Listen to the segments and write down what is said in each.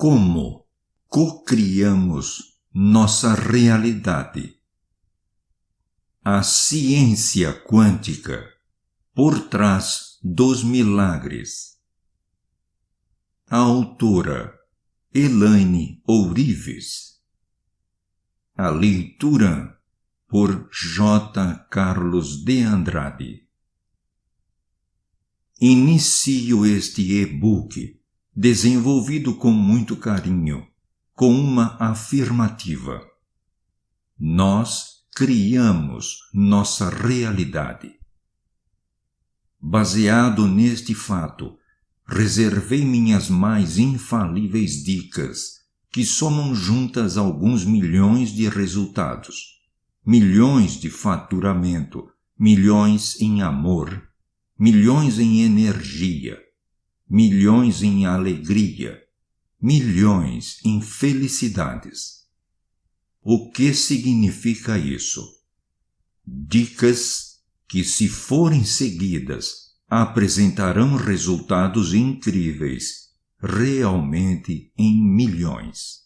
Como cocriamos nossa realidade? A ciência quântica por trás dos milagres. A autora Elaine Ourives. A leitura por J. Carlos de Andrade. Inicio este e-book desenvolvido com muito carinho, com uma afirmativa. Nós criamos nossa realidade. Baseado neste fato, reservei minhas mais infalíveis dicas, que somam juntas alguns milhões de resultados, milhões de faturamento, milhões em amor, milhões em energia, milhões em alegria, milhões em felicidades. O que significa isso? Dicas que, se forem seguidas, apresentarão resultados incríveis, realmente em milhões.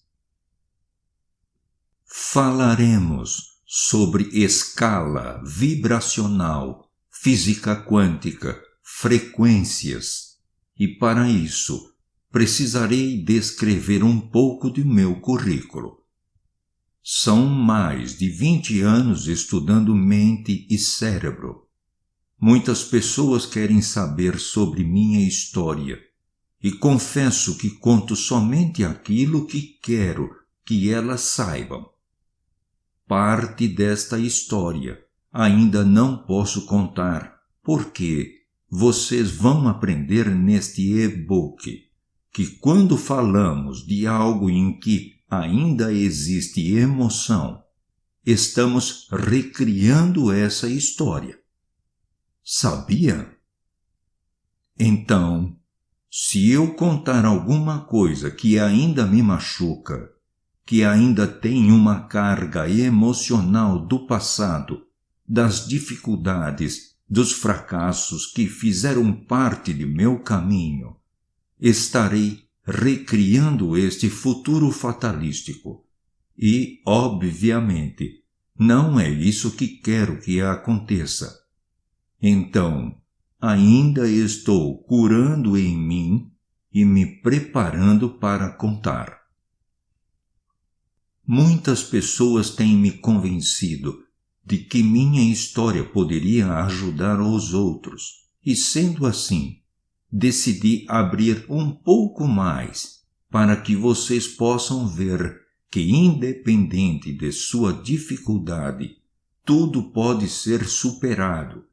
Falaremos sobre escala vibracional, física quântica, frequências, e para isso precisarei descrever um pouco de meu currículo. São mais de 20 anos estudando mente e cérebro. Muitas pessoas querem saber sobre minha história, e confesso que conto somente aquilo que quero que elas saibam. Parte desta história ainda não posso contar, porque vocês vão aprender neste e-book que quando falamos de algo em que ainda existe emoção, estamos recriando essa história. Sabia? Então, se eu contar alguma coisa que ainda me machuca, que ainda tem uma carga emocional do passado, das dificuldades, dos fracassos que fizeram parte de meu caminho, estarei recriando este futuro fatalístico. E, obviamente, não é isso que quero que aconteça. Então, ainda estou curando em mim e me preparando para contar. Muitas pessoas têm me convencido de que minha história poderia ajudar os outros, e sendo assim, decidi abrir um pouco mais para que vocês possam ver que, independente de sua dificuldade, tudo pode ser superado,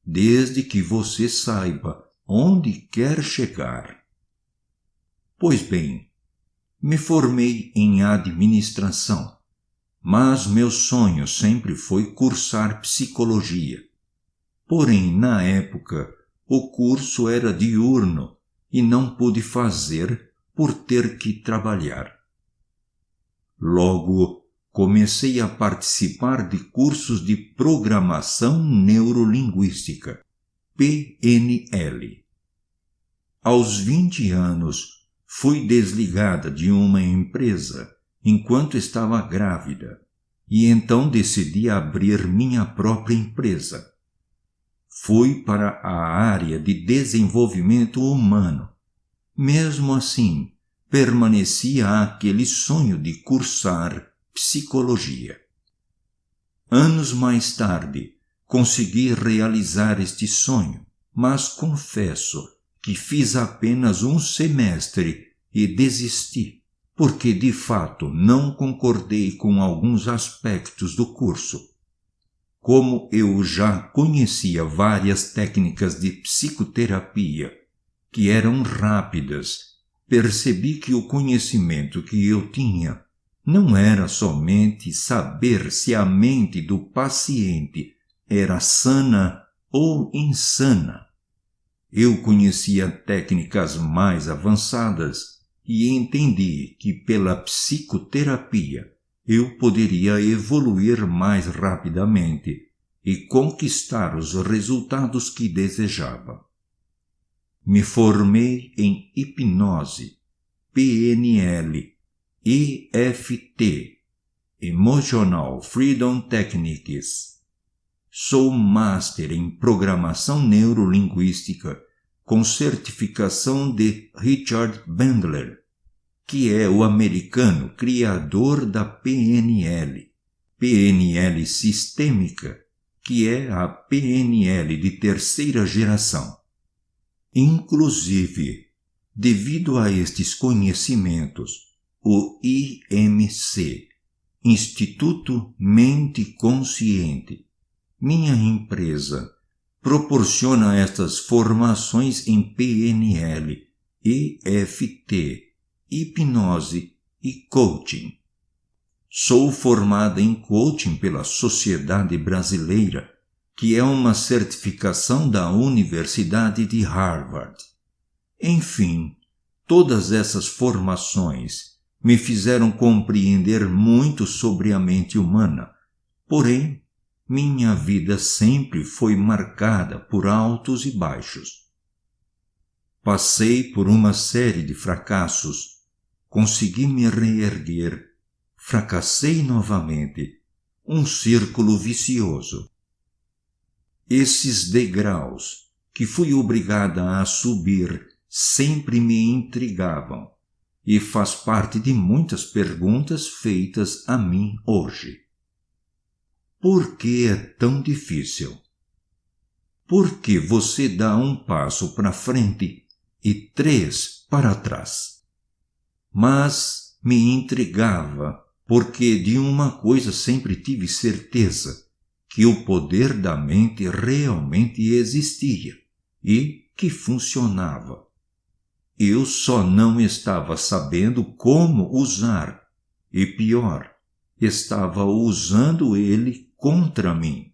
desde que você saiba onde quer chegar. Pois bem, me formei em administração, mas meu sonho sempre foi cursar psicologia. Porém, na época, o curso era diurno e não pude fazer por ter que trabalhar. Logo, comecei a participar de cursos de Programação Neurolinguística, PNL. Aos 20 anos, fui desligada de uma empresa enquanto estava grávida, e então decidi abrir minha própria empresa. Fui para a área de desenvolvimento humano. Mesmo assim, permanecia aquele sonho de cursar psicologia. Anos mais tarde, consegui realizar este sonho, mas confesso que fiz apenas um semestre e desisti, porque de fato não concordei com alguns aspectos do curso. Como eu já conhecia várias técnicas de psicoterapia que eram rápidas, percebi que o conhecimento que eu tinha não era somente saber se a mente do paciente era sana ou insana. Eu conhecia técnicas mais avançadas e entendi que pela psicoterapia eu poderia evoluir mais rapidamente e conquistar os resultados que desejava. Me formei em hipnose, PNL, EFT, Emotional Freedom Techniques. Sou Master em Programação Neurolinguística com certificação de Richard Bandler, que é o americano criador da PNL sistêmica, que é a PNL de terceira geração. Inclusive, devido a estes conhecimentos, o IMC, Instituto Mente Consciente, minha empresa, proporciona estas formações em PNL, EFT, hipnose e coaching. Sou formada em coaching pela Sociedade Brasileira, que é uma certificação da Universidade de Harvard. Enfim, todas essas formações me fizeram compreender muito sobre a mente humana, porém, minha vida sempre foi marcada por altos e baixos. Passei por uma série de fracassos, consegui me reerguer, fracassei novamente, um círculo vicioso. Esses degraus que fui obrigada a subir sempre me intrigavam e faz parte de muitas perguntas feitas a mim hoje. Por que é tão difícil? Por que você dá um passo para frente e 3 para trás? Mas me intrigava porque de uma coisa sempre tive certeza, que o poder da mente realmente existia e que funcionava. Eu só não estava sabendo como usar e, pior, estava usando ele contra mim.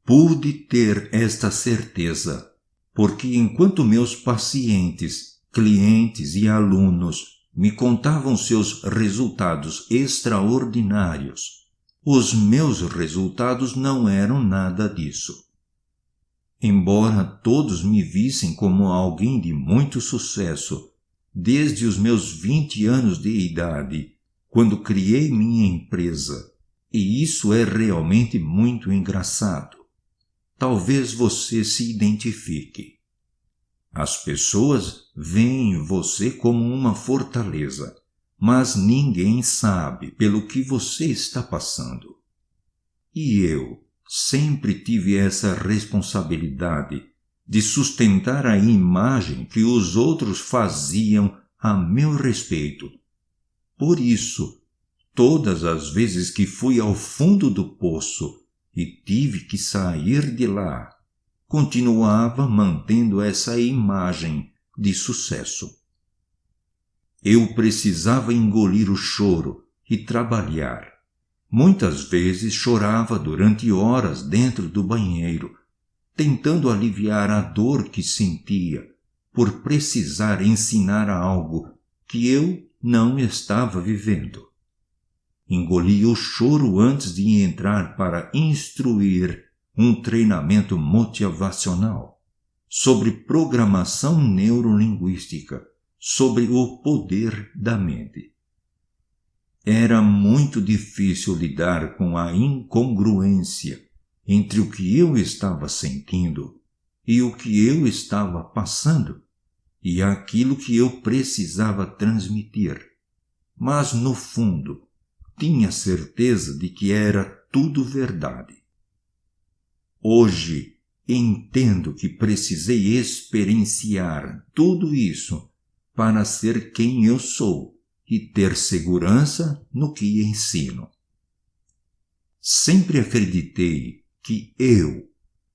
Pude ter esta certeza porque enquanto meus pacientes, clientes e alunos me contavam seus resultados extraordinários, os meus resultados não eram nada disso. Embora todos me vissem como alguém de muito sucesso, desde os meus 20 anos de idade, quando criei minha empresa, e isso é realmente muito engraçado. Talvez você se identifique. As pessoas veem você como uma fortaleza, mas ninguém sabe pelo que você está passando. E eu sempre tive essa responsabilidade de sustentar a imagem que os outros faziam a meu respeito. Por isso, todas as vezes que fui ao fundo do poço e tive que sair de lá, continuava mantendo essa imagem de sucesso. Eu precisava engolir o choro e trabalhar. Muitas vezes chorava durante horas dentro do banheiro, tentando aliviar a dor que sentia por precisar ensinar algo que eu não estava vivendo. Engoli o choro antes de entrar para instruir um treinamento motivacional sobre programação neurolinguística, sobre o poder da mente. Era muito difícil lidar com a incongruência entre o que eu estava sentindo e o que eu estava passando e aquilo que eu precisava transmitir. Mas, no fundo, tinha certeza de que era tudo verdade. Hoje, entendo que precisei experienciar tudo isso para ser quem eu sou e ter segurança no que ensino. Sempre acreditei que eu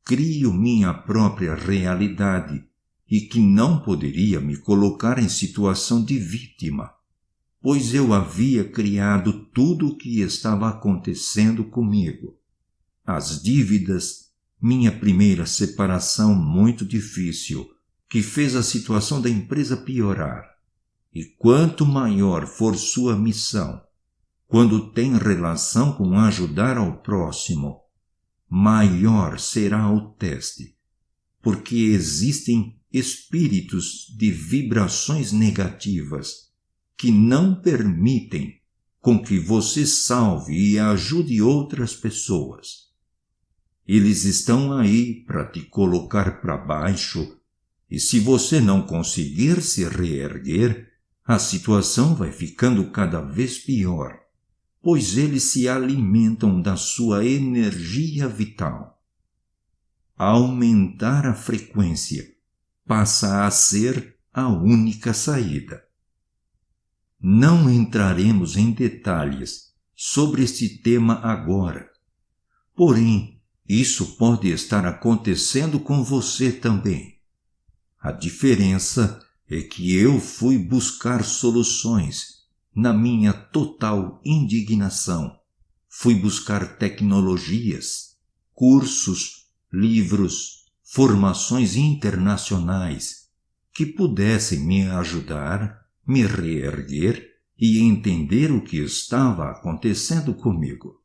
crio minha própria realidade e que não poderia me colocar em situação de vítima, pois eu havia criado tudo o que estava acontecendo comigo. As dívidas, minha primeira separação muito difícil, que fez a situação da empresa piorar. E quanto maior for sua missão, quando tem relação com ajudar ao próximo, maior será o teste, porque existem espíritos de vibrações negativas que não permitem com que você salve e ajude outras pessoas. Eles estão aí para te colocar para baixo, e se você não conseguir se reerguer, a situação vai ficando cada vez pior, pois eles se alimentam da sua energia vital. Aumentar a frequência passa a ser a única saída. Não entraremos em detalhes sobre este tema agora, porém, isso pode estar acontecendo com você também. A diferença é que eu fui buscar soluções na minha total indignação. Fui buscar tecnologias, cursos, livros, formações internacionais que pudessem me ajudar, me reerguer e entender o que estava acontecendo comigo.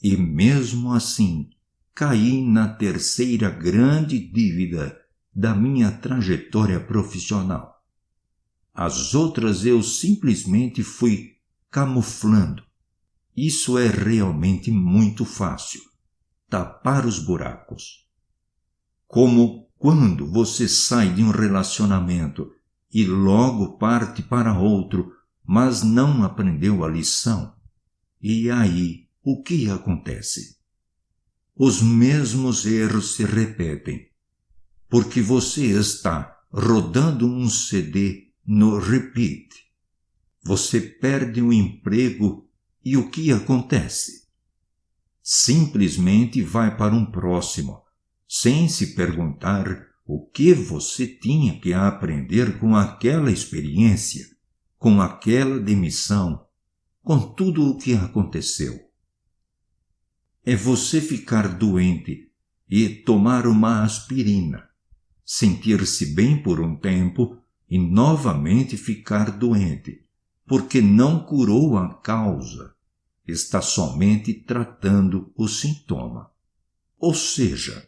E mesmo assim, caí na terceira grande dívida da minha trajetória profissional. As outras eu simplesmente fui camuflando. Isso é realmente muito fácil, tapar os buracos. Como quando você sai de um relacionamento e logo parte para outro, mas não aprendeu a lição. E aí, o que acontece? Os mesmos erros se repetem, porque você está rodando um CD no repeat. Você perde o emprego e o que acontece? Simplesmente vai para um próximo, sem se perguntar o que você tinha que aprender com aquela experiência, com aquela demissão, com tudo o que aconteceu. É você ficar doente e tomar uma aspirina, sentir-se bem por um tempo e novamente ficar doente, porque não curou a causa, está somente tratando o sintoma. Ou seja,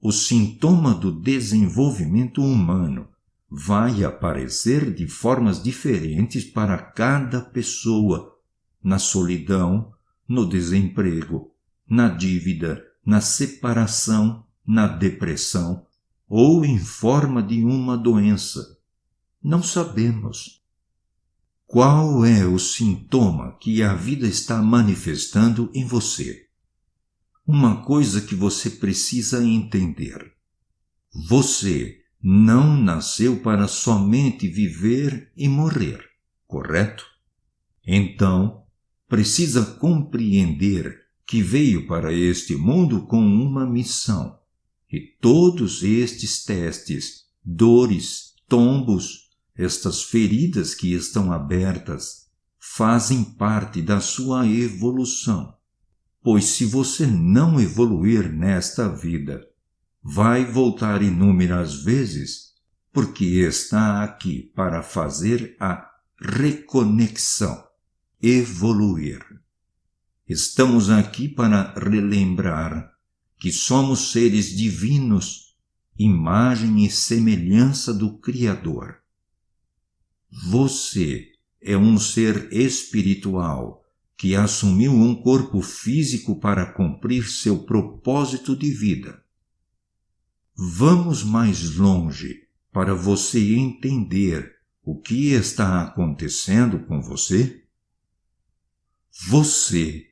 o sintoma do desenvolvimento humano vai aparecer de formas diferentes para cada pessoa, na solidão, no desemprego, na dívida, na separação, na depressão ou em forma de uma doença. Não sabemos. Qual é o sintoma que a vida está manifestando em você? Uma coisa que você precisa entender. Você não nasceu para somente viver e morrer, correto? Então, precisa compreender que veio para este mundo com uma missão. E todos estes testes, dores, tombos, estas feridas que estão abertas, fazem parte da sua evolução. Pois se você não evoluir nesta vida, vai voltar inúmeras vezes, porque está aqui para fazer a reconexão, evoluir. Estamos aqui para relembrar que somos seres divinos, imagem e semelhança do Criador. Você é um ser espiritual que assumiu um corpo físico para cumprir seu propósito de vida. Vamos mais longe para você entender o que está acontecendo com você. Você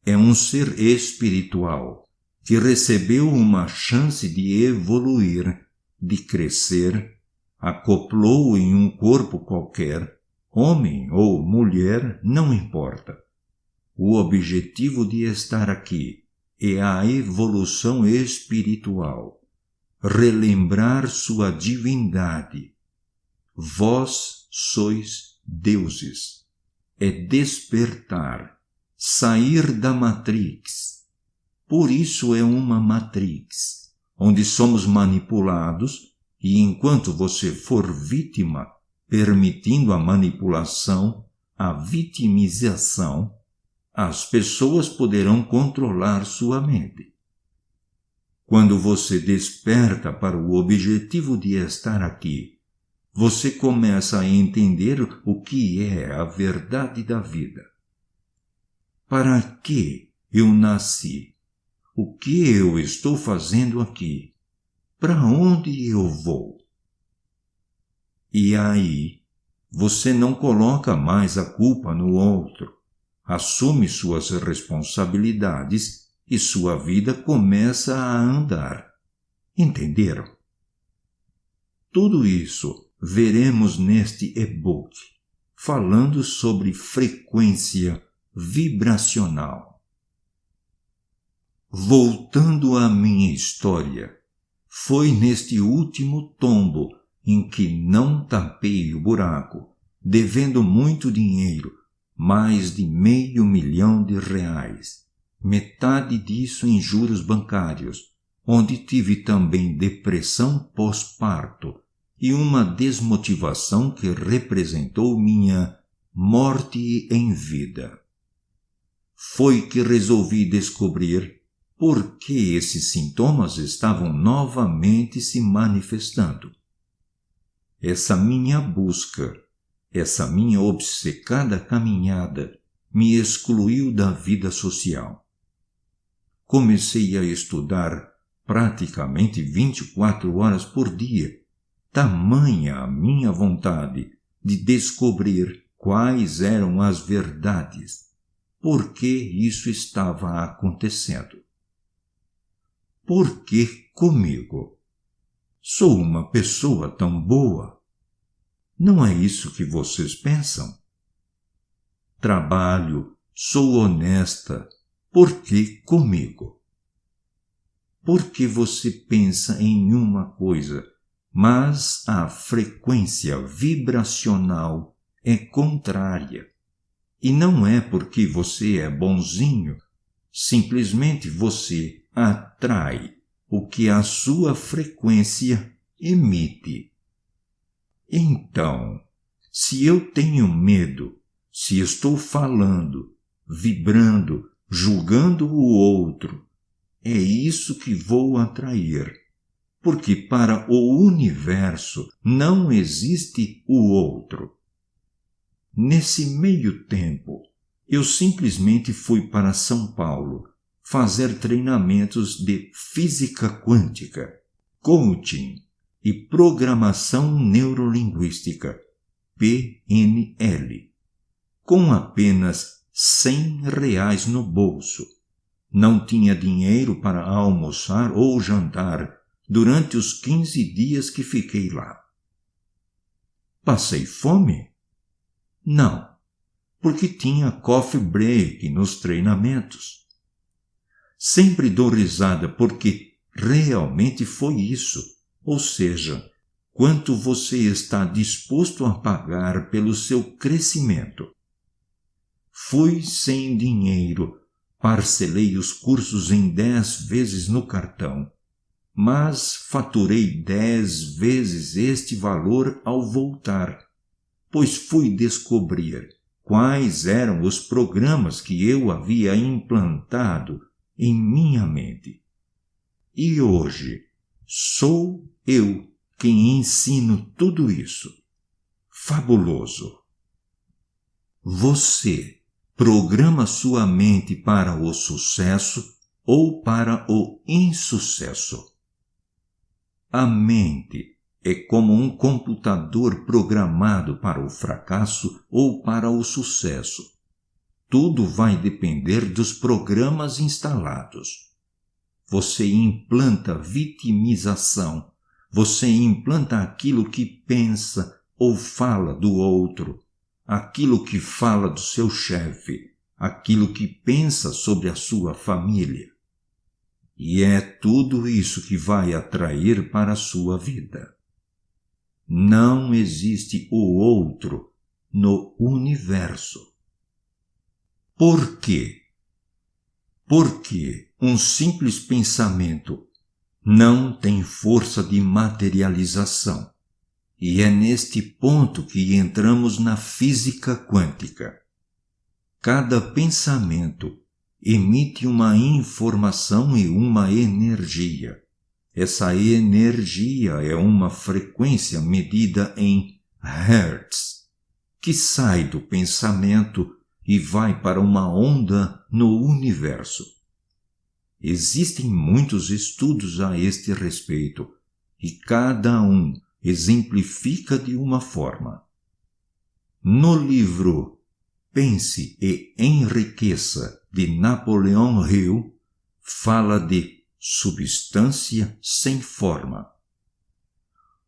é um ser espiritual que recebeu uma chance de evoluir, de crescer, acoplou em um corpo qualquer, homem ou mulher, não importa. O objetivo de estar aqui é a evolução espiritual, relembrar sua divindade. Vós sois deuses. É despertar, sair da Matrix. Por isso é uma Matrix, onde somos manipulados e enquanto você for vítima, permitindo a manipulação, a vitimização, as pessoas poderão controlar sua mente. Quando você desperta para o objetivo de estar aqui, você começa a entender o que é a verdade da vida. Para que eu nasci? O que eu estou fazendo aqui? Para onde eu vou? E aí, você não coloca mais a culpa no outro, assume suas responsabilidades e sua vida começa a andar. Entenderam? Tudo isso veremos neste e-book, falando sobre frequência vibracional. Voltando à minha história, foi neste último tombo em que não tapei o buraco, devendo muito dinheiro, mais de R$500 mil, metade disso em juros bancários, onde tive também depressão pós-parto e uma desmotivação que representou minha morte em vida. Foi que resolvi descobrir por que esses sintomas estavam novamente se manifestando. Essa minha busca, essa minha obcecada caminhada me excluiu da vida social. Comecei a estudar praticamente 24 horas por dia, tamanha a minha vontade de descobrir quais eram as verdades, por que isso estava acontecendo. Por que comigo? Sou uma pessoa tão boa. Não é isso que vocês pensam? Trabalho, sou honesta. Por que comigo? Porque você pensa em uma coisa, mas a frequência vibracional é contrária. E não é porque você é bonzinho, simplesmente você atrai o que a sua frequência emite. Então, se eu tenho medo, se estou falando, vibrando, julgando o outro, é isso que vou atrair, porque para o universo não existe o outro. Nesse meio tempo, eu simplesmente fui para São Paulo fazer treinamentos de física quântica, coaching e programação neurolinguística, PNL, com apenas R$100 no bolso. Não tinha dinheiro para almoçar ou jantar durante os 15 dias que fiquei lá. Passei fome? Não, porque tinha coffee break nos treinamentos. Sempre dou risada porque realmente foi isso, ou seja, quanto você está disposto a pagar pelo seu crescimento. Fui sem dinheiro, parcelei os cursos em 10 vezes no cartão, mas faturei 10 vezes este valor ao voltar, pois fui descobrir quais eram os programas que eu havia implantado em minha mente. E hoje sou eu quem ensino tudo isso. Fabuloso! Você programa sua mente para o sucesso ou para o insucesso. A mente é como um computador programado para o fracasso ou para o sucesso. Tudo vai depender dos programas instalados. Você implanta vitimização, você implanta aquilo que pensa ou fala do outro, aquilo que fala do seu chefe, aquilo que pensa sobre a sua família. E é tudo isso que vai atrair para a sua vida. Não existe o outro no universo. Por quê? Porque um simples pensamento não tem força de materialização. E é neste ponto que entramos na física quântica. Cada pensamento emite uma informação e uma energia. Essa energia é uma frequência medida em hertz, que sai do pensamento e vai para uma onda no universo. Existem muitos estudos a este respeito, e cada um exemplifica de uma forma. No livro Pense e Enriqueça, de Napoleão Hill, fala de substância sem forma.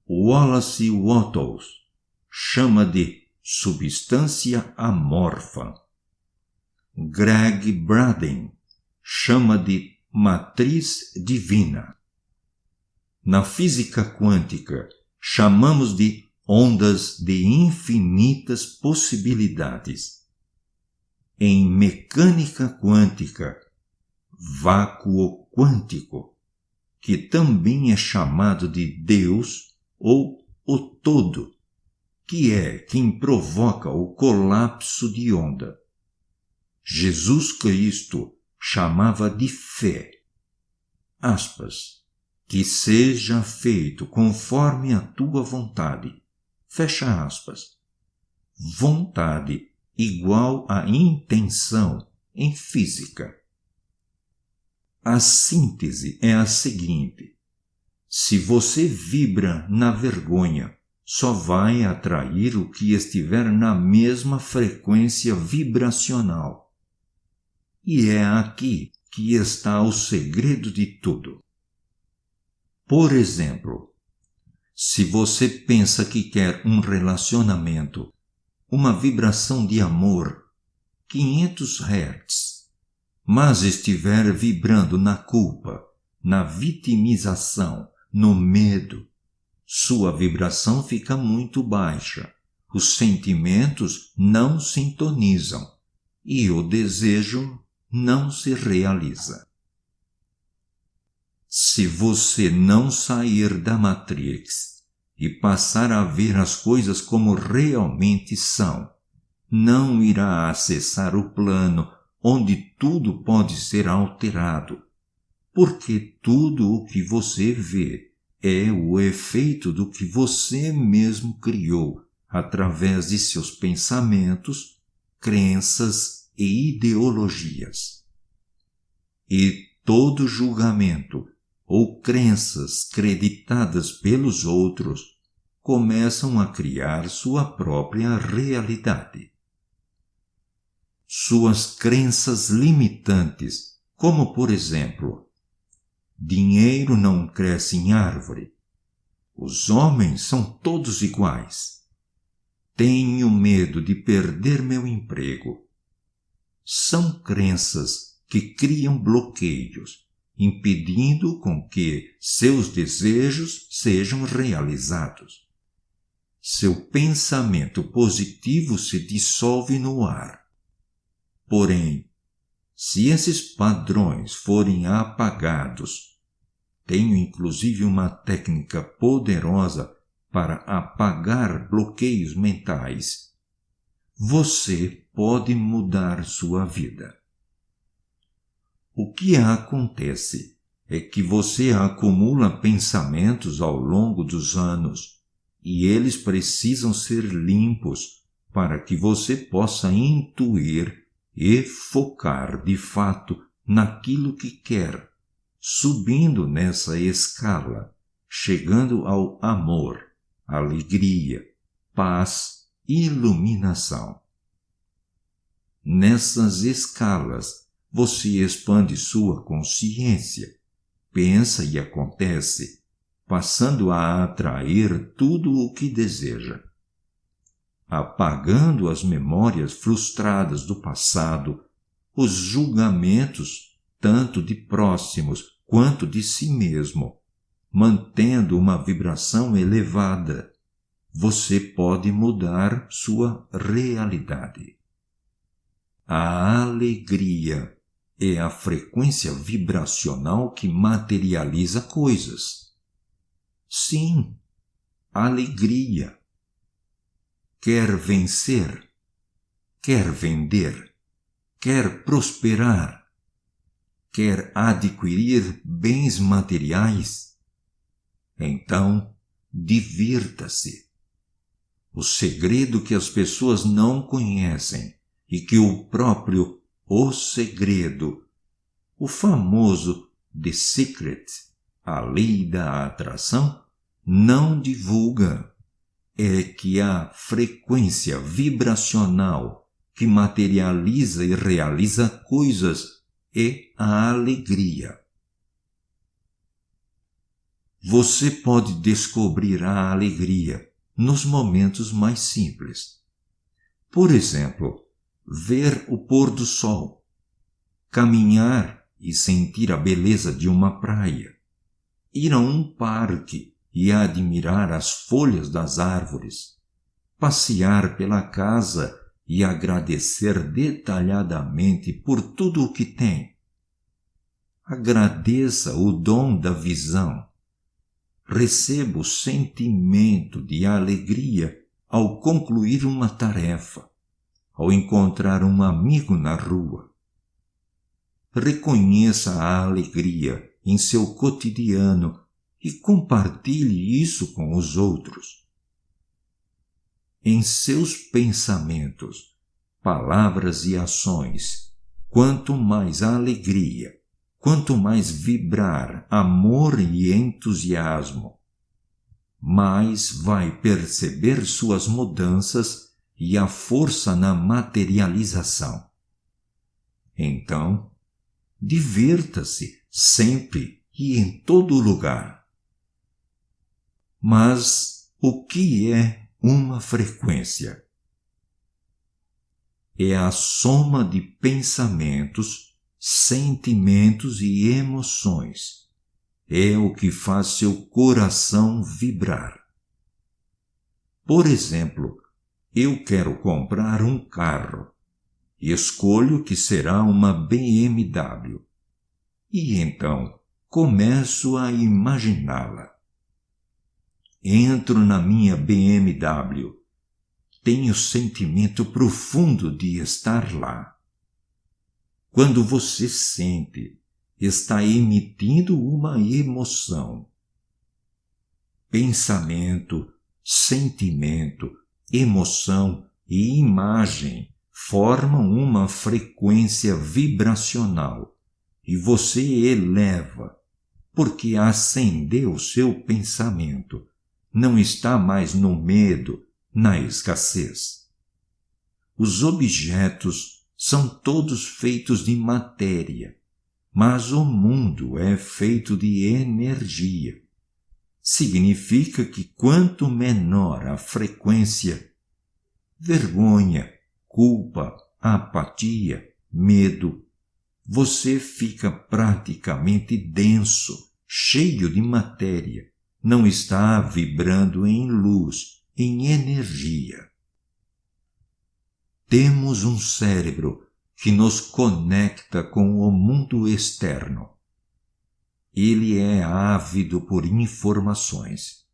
Wallace Wattles chama de substância amorfa. Greg Braden chama de matriz divina. Na física quântica, chamamos de ondas de infinitas possibilidades. Em mecânica quântica, vácuo quântico, que também é chamado de Deus ou o todo, que é quem provoca o colapso de onda. Jesus Cristo chamava de fé. Aspas, que seja feito conforme a tua vontade. Fecha aspas. Vontade igual a intenção em física. A síntese é a seguinte: se você vibra na vergonha, só vai atrair o que estiver na mesma frequência vibracional. E é aqui que está o segredo de tudo. Por exemplo, se você pensa que quer um relacionamento, uma vibração de amor, 500 Hz, mas estiver vibrando na culpa, na vitimização, no medo, sua vibração fica muito baixa, os sentimentos não sintonizam e o desejo não se realiza. Se você não sair da Matrix e passar a ver as coisas como realmente são, não irá acessar o plano onde tudo pode ser alterado, porque tudo o que você vê é o efeito do que você mesmo criou através de seus pensamentos, crenças e ideologias. E todo julgamento ou crenças creditadas pelos outros começam a criar sua própria realidade. Suas crenças limitantes, como por exemplo, dinheiro não cresce em árvore, os homens são todos iguais, tenho medo de perder meu emprego, são crenças que criam bloqueios, impedindo com que seus desejos sejam realizados. Seu pensamento positivo se dissolve no ar. Porém, se esses padrões forem apagados, tenho inclusive uma técnica poderosa para apagar bloqueios mentais, você pode mudar sua vida. O que acontece é que você acumula pensamentos ao longo dos anos e eles precisam ser limpos para que você possa intuir e focar de fato naquilo que quer, subindo nessa escala, chegando ao amor, alegria, paz e iluminação. Nessas escalas, você expande sua consciência, pensa e acontece, passando a atrair tudo o que deseja. Apagando as memórias frustradas do passado, os julgamentos tanto de próximos quanto de si mesmo, mantendo uma vibração elevada, você pode mudar sua realidade. A alegria é a frequência vibracional que materializa coisas. Sim, alegria. Quer vencer? Quer vender? Quer prosperar? Quer adquirir bens materiais? Então, divirta-se. O segredo que as pessoas não conhecem e que o próprio O Segredo, o famoso The Secret, a lei da atração, não divulga, é que a frequência vibracional que materializa e realiza coisas é a alegria. Você pode descobrir a alegria nos momentos mais simples. Por exemplo, ver o pôr do sol, caminhar e sentir a beleza de uma praia, ir a um parque e admirar as folhas das árvores, passear pela casa e agradecer detalhadamente por tudo o que tem. Agradeça o dom da visão. Receba o sentimento de alegria ao concluir uma tarefa, ao encontrar um amigo na rua. Reconheça a alegria em seu cotidiano e compartilhe isso com os outros. Em seus pensamentos, palavras e ações, quanto mais alegria, quanto mais vibrar amor e entusiasmo, mais vai perceber suas mudanças e a força na materialização. Então, divirta-se sempre e em todo lugar. Mas o que é uma frequência? É a soma de pensamentos, sentimentos e emoções. É o que faz seu coração vibrar. Por exemplo, eu quero comprar um carro. Escolho que será uma BMW. E então começo a imaginá-la. Entro na minha BMW. Tenho sentimento profundo de estar lá. Quando você sente, está emitindo uma emoção. Pensamento, sentimento, emoção e imagem formam uma frequência vibracional e você eleva, porque acendeu seu pensamento. Não está mais no medo, na escassez. Os objetos são todos feitos de matéria, mas o mundo é feito de energia. Significa que quanto menor a frequência, vergonha, culpa, apatia, medo, você fica praticamente denso, cheio de matéria, não está vibrando em luz, em energia. Temos um cérebro que nos conecta com o mundo externo. Ele é ávido por informações.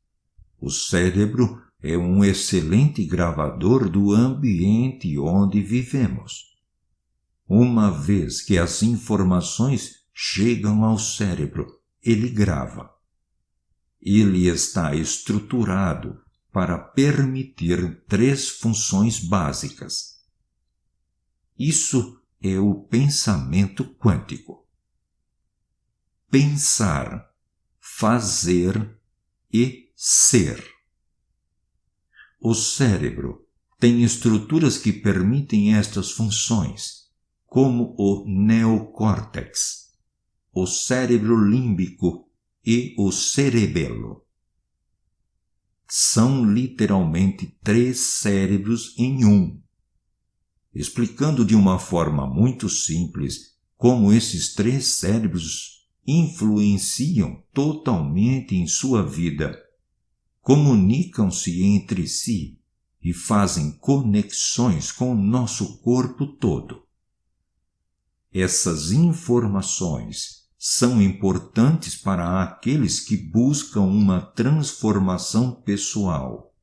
O cérebro é um excelente gravador do ambiente onde vivemos. Uma vez que as informações chegam ao cérebro, ele grava. Ele está estruturado para permitir 3 funções básicas. Isso é o pensamento quântico. Pensar, fazer e ser. O cérebro tem estruturas que permitem estas funções, como o neocórtex, o cérebro límbico e o cerebelo. São literalmente 3 cérebros em um. Explicando de uma forma muito simples como esses 3 cérebros influenciam totalmente em sua vida, comunicam-se entre si e fazem conexões com o nosso corpo todo. Essas informações são importantes para aqueles que buscam uma transformação pessoal,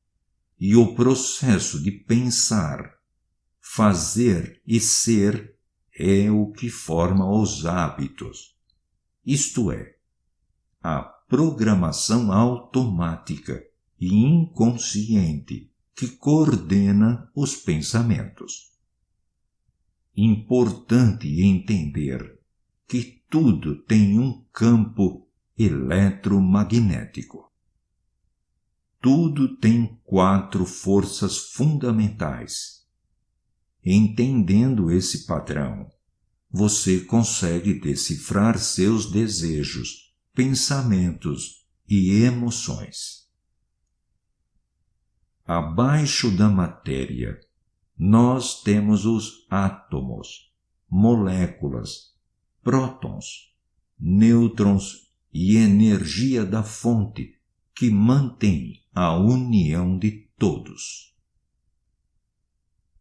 e o processo de pensar, fazer e ser é o que forma os hábitos, isto é, a programação automática e inconsciente que coordena os pensamentos. Importante entender que tudo tem um campo eletromagnético. Tudo tem 4 forças fundamentais. Entendendo esse padrão, você consegue decifrar seus desejos, pensamentos e emoções. Abaixo da matéria, nós temos os átomos, moléculas, prótons, nêutrons e energia da fonte que mantém a união de todos.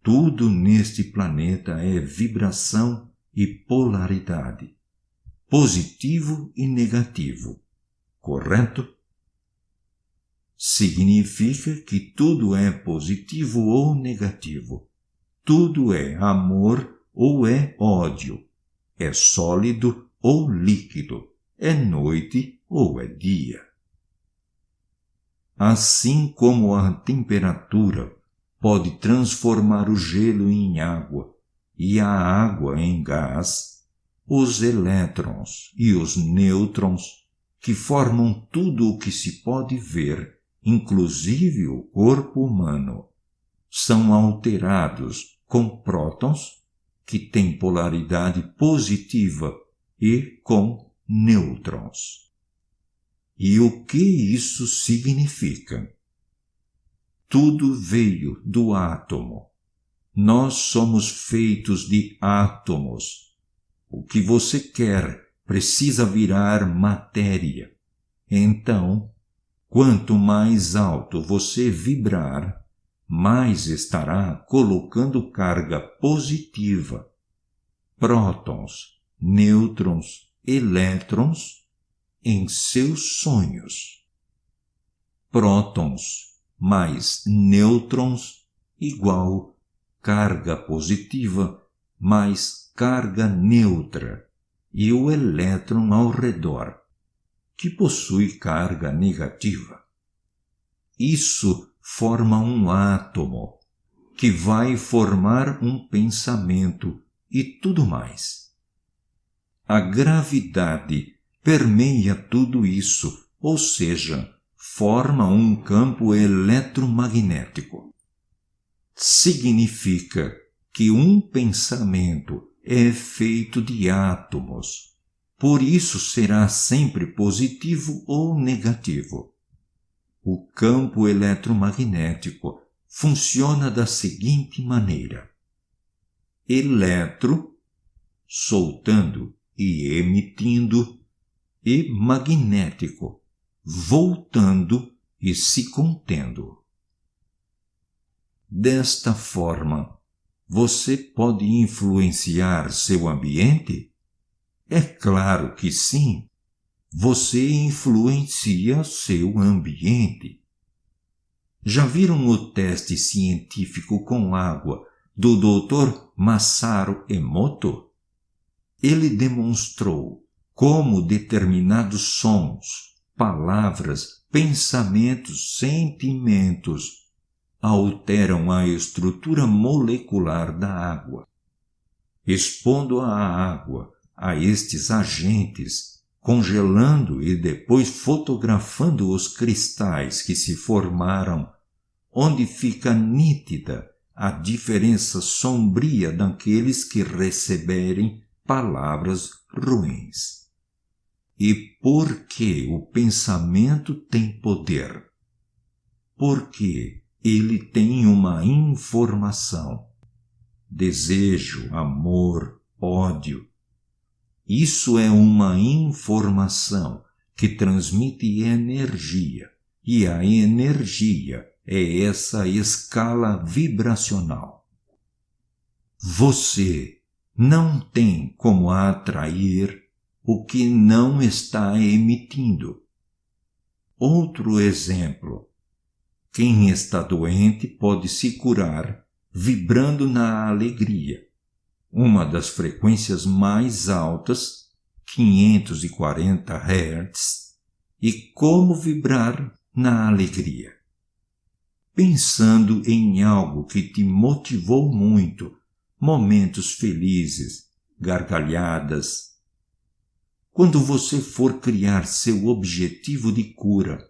Tudo neste planeta é vibração e polaridade, positivo e negativo, correto? Significa que tudo é positivo ou negativo, tudo é amor ou é ódio, é sólido ou líquido, é noite ou é dia. Assim como a temperatura pode transformar o gelo em água e a água em gás, os elétrons e os nêutrons, que formam tudo o que se pode ver, inclusive o corpo humano, são alterados com prótons, que têm polaridade positiva, e com nêutrons. E o que isso significa? Tudo veio do átomo. Nós somos feitos de átomos. O que você quer precisa virar matéria. Então, quanto mais alto você vibrar, mais estará colocando carga positiva, prótons, nêutrons, elétrons, em seus sonhos. Prótons mais nêutrons igual carga positiva mais carga neutra e o elétron ao redor, que possui carga negativa. Isso forma um átomo, que vai formar um pensamento e tudo mais. A gravidade permeia tudo isso, ou seja, forma um campo eletromagnético. Significa que um pensamento é feito de átomos, por isso será sempre positivo ou negativo. O campo eletromagnético funciona da seguinte maneira: eletro, soltando e emitindo, e magnético, voltando e se contendo. Desta forma, você pode influenciar seu ambiente? É claro que sim. Você influencia seu ambiente. Já viram o teste científico com água do Dr. Masaru Emoto? Ele demonstrou como determinados sons, palavras, pensamentos, sentimentos alteram a estrutura molecular da água. Expondo a água a estes agentes, congelando e depois fotografando os cristais que se formaram, onde fica nítida a diferença sombria daqueles que receberem palavras ruins. E por que o pensamento tem poder? Porque ele tem uma informação. Desejo, amor, ódio. Isso é uma informação que transmite energia, e a energia é essa escala vibracional. Você não tem como atrair o que não está emitindo. Outro exemplo: quem está doente pode se curar vibrando na alegria. Uma das frequências mais altas, 540 Hz, e como vibrar na alegria. Pensando em algo que te motivou muito, momentos felizes, gargalhadas. Quando você for criar seu objetivo de cura,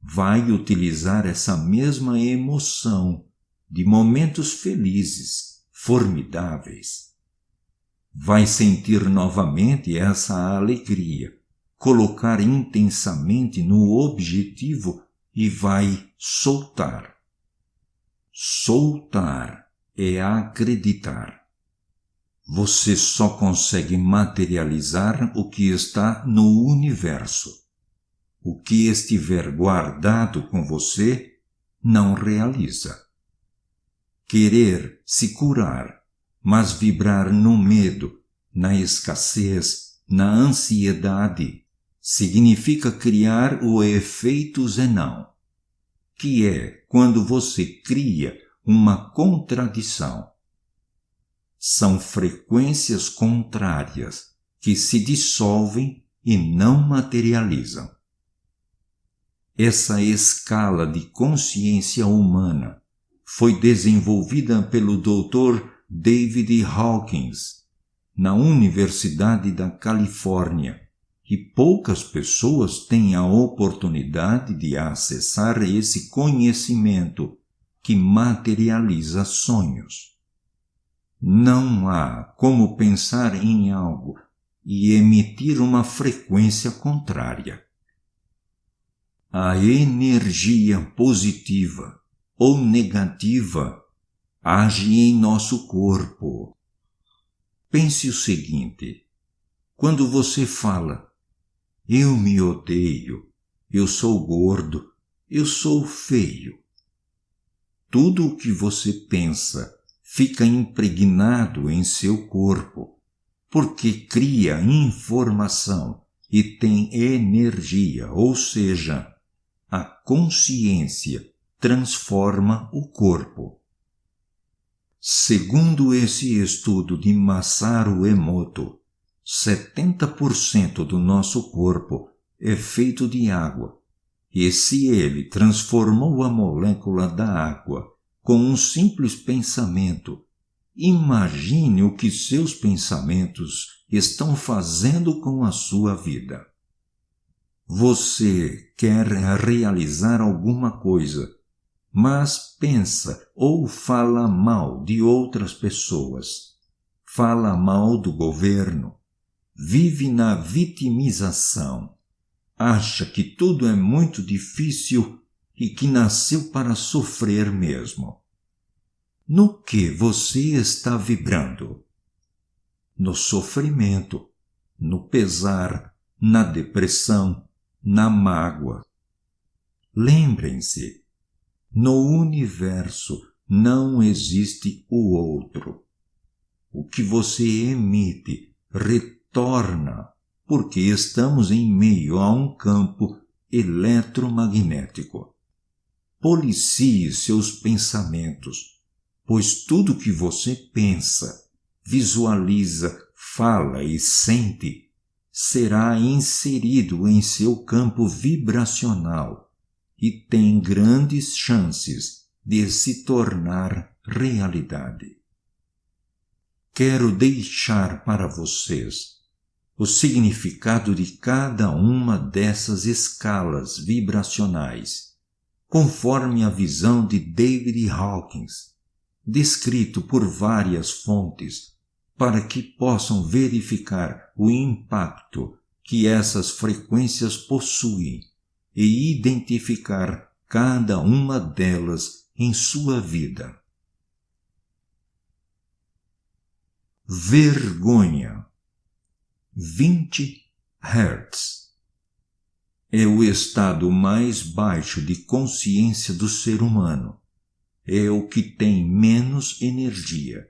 vai utilizar essa mesma emoção de momentos felizes, formidáveis. Vai sentir novamente essa alegria, colocar intensamente no objetivo e vai soltar. Soltar é acreditar. Você só consegue materializar o que está no universo. O que estiver guardado com você não realiza. Querer se curar, mas vibrar no medo, na escassez, na ansiedade, significa criar o efeito Zenão, que é quando você cria uma contradição. São frequências contrárias que se dissolvem e não materializam. Essa escala de consciência humana foi desenvolvida pelo Dr. David Hawkins, na Universidade da Califórnia, e poucas pessoas têm a oportunidade de acessar esse conhecimento que materializa sonhos. Não há como pensar em algo e emitir uma frequência contrária. A energia positiva ou negativa age em nosso corpo. Pense o seguinte: quando você fala, eu me odeio, eu sou gordo, eu sou feio, tudo o que você pensa fica impregnado em seu corpo, porque cria informação e tem energia, ou seja, a consciência transforma o corpo. Segundo esse estudo de Masaru Emoto, 70% do nosso corpo é feito de água, e se ele transformou a molécula da água com um simples pensamento, imagine o que seus pensamentos estão fazendo com a sua vida. Você quer realizar alguma coisa, mas pensa ou fala mal de outras pessoas, fala mal do governo, vive na vitimização, acha que tudo é muito difícil e que nasceu para sofrer mesmo. No que você está vibrando? No sofrimento, no pesar, na depressão, na mágoa. Lembrem-se, no universo não existe o outro. O que você emite retorna, porque estamos em meio a um campo eletromagnético. Policie seus pensamentos, pois tudo que você pensa, visualiza, fala e sente será inserido em seu campo vibracional e tem grandes chances de se tornar realidade. Quero deixar para vocês o significado de cada uma dessas escalas vibracionais, conforme a visão de David Hawkins, descrito por várias fontes, para que possam verificar o impacto que essas frequências possuem e identificar cada uma delas em sua vida. Vergonha, 20 Hz. É o estado mais baixo de consciência do ser humano. É o que tem menos energia.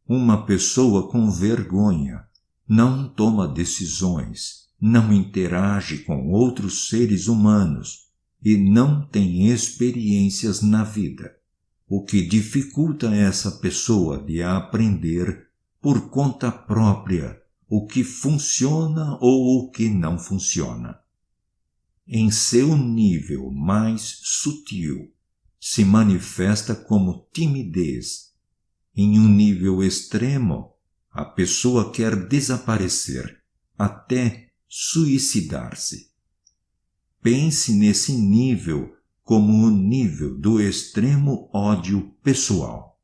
Uma pessoa com vergonha não toma decisões, não interage com outros seres humanos e não tem experiências na vida, o que dificulta essa pessoa de aprender por conta própria o que funciona ou o que não funciona. em seu nível mais sutil, se manifesta como timidez. Em um nível extremo, a pessoa quer desaparecer, até suicidar-se. Pense nesse nível como o nível do extremo ódio pessoal.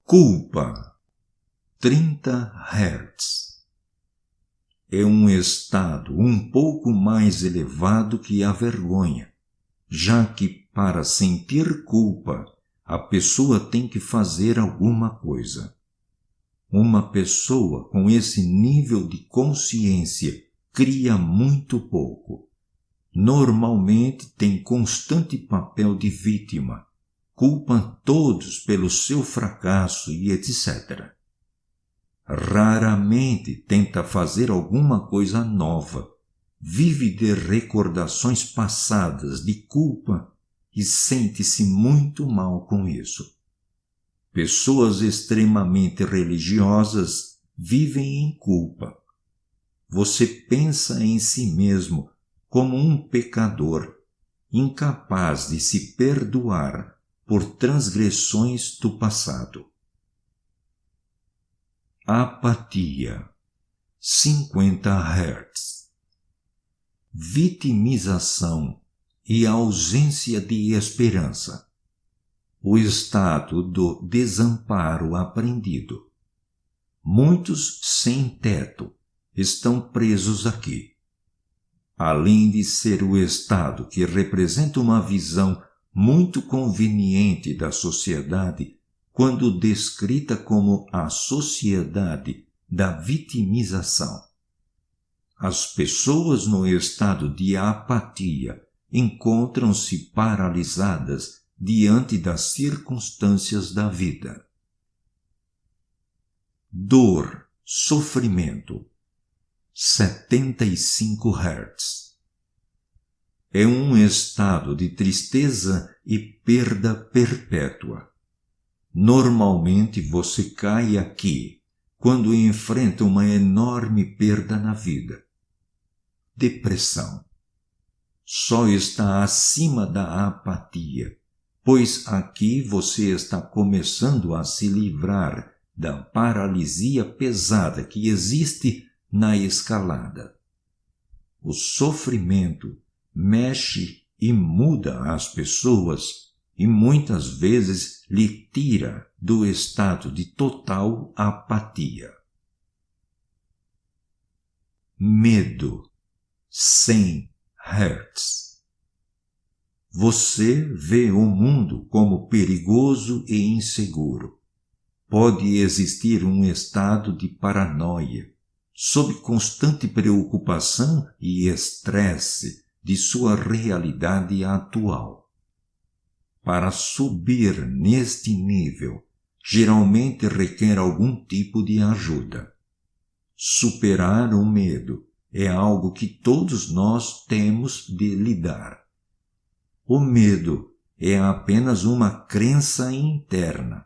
Culpa, 30 Hz. É um estado um pouco mais elevado que a vergonha, já que para sentir culpa, a pessoa tem que fazer alguma coisa. Uma pessoa com esse nível de consciência cria muito pouco. Normalmente tem constante papel de vítima, culpa todos pelo seu fracasso e etc. Raramente tenta fazer alguma coisa nova, vive de recordações passadas de culpa e sente-se muito mal com isso. Pessoas extremamente religiosas vivem em culpa. Você pensa em si mesmo como um pecador, incapaz de se perdoar por transgressões do passado. Apatia, 50 Hz. Vitimização e ausência de esperança. O estado do desamparo aprendido. Muitos sem teto estão presos aqui. Além de ser o estado que representa uma visão muito conveniente da sociedade, quando descrita como a sociedade da vitimização. As pessoas no estado de apatia encontram-se paralisadas diante das circunstâncias da vida. Dor, sofrimento, 75 Hz. É um estado de tristeza e perda perpétua. Normalmente você cai aqui quando enfrenta uma enorme perda na vida. Depressão. Só está acima da apatia, pois aqui você está começando a se livrar da paralisia pesada que existe na escalada. O sofrimento mexe e muda as pessoas e muitas vezes lhe tira do estado de total apatia. Medo, 100 Hz. Você vê o mundo como perigoso e inseguro. Pode existir um estado de paranoia, sob constante preocupação e estresse de sua realidade atual. Para subir neste nível, geralmente requer algum tipo de ajuda. Superar o medo é algo que todos nós temos de lidar. O medo é apenas uma crença interna.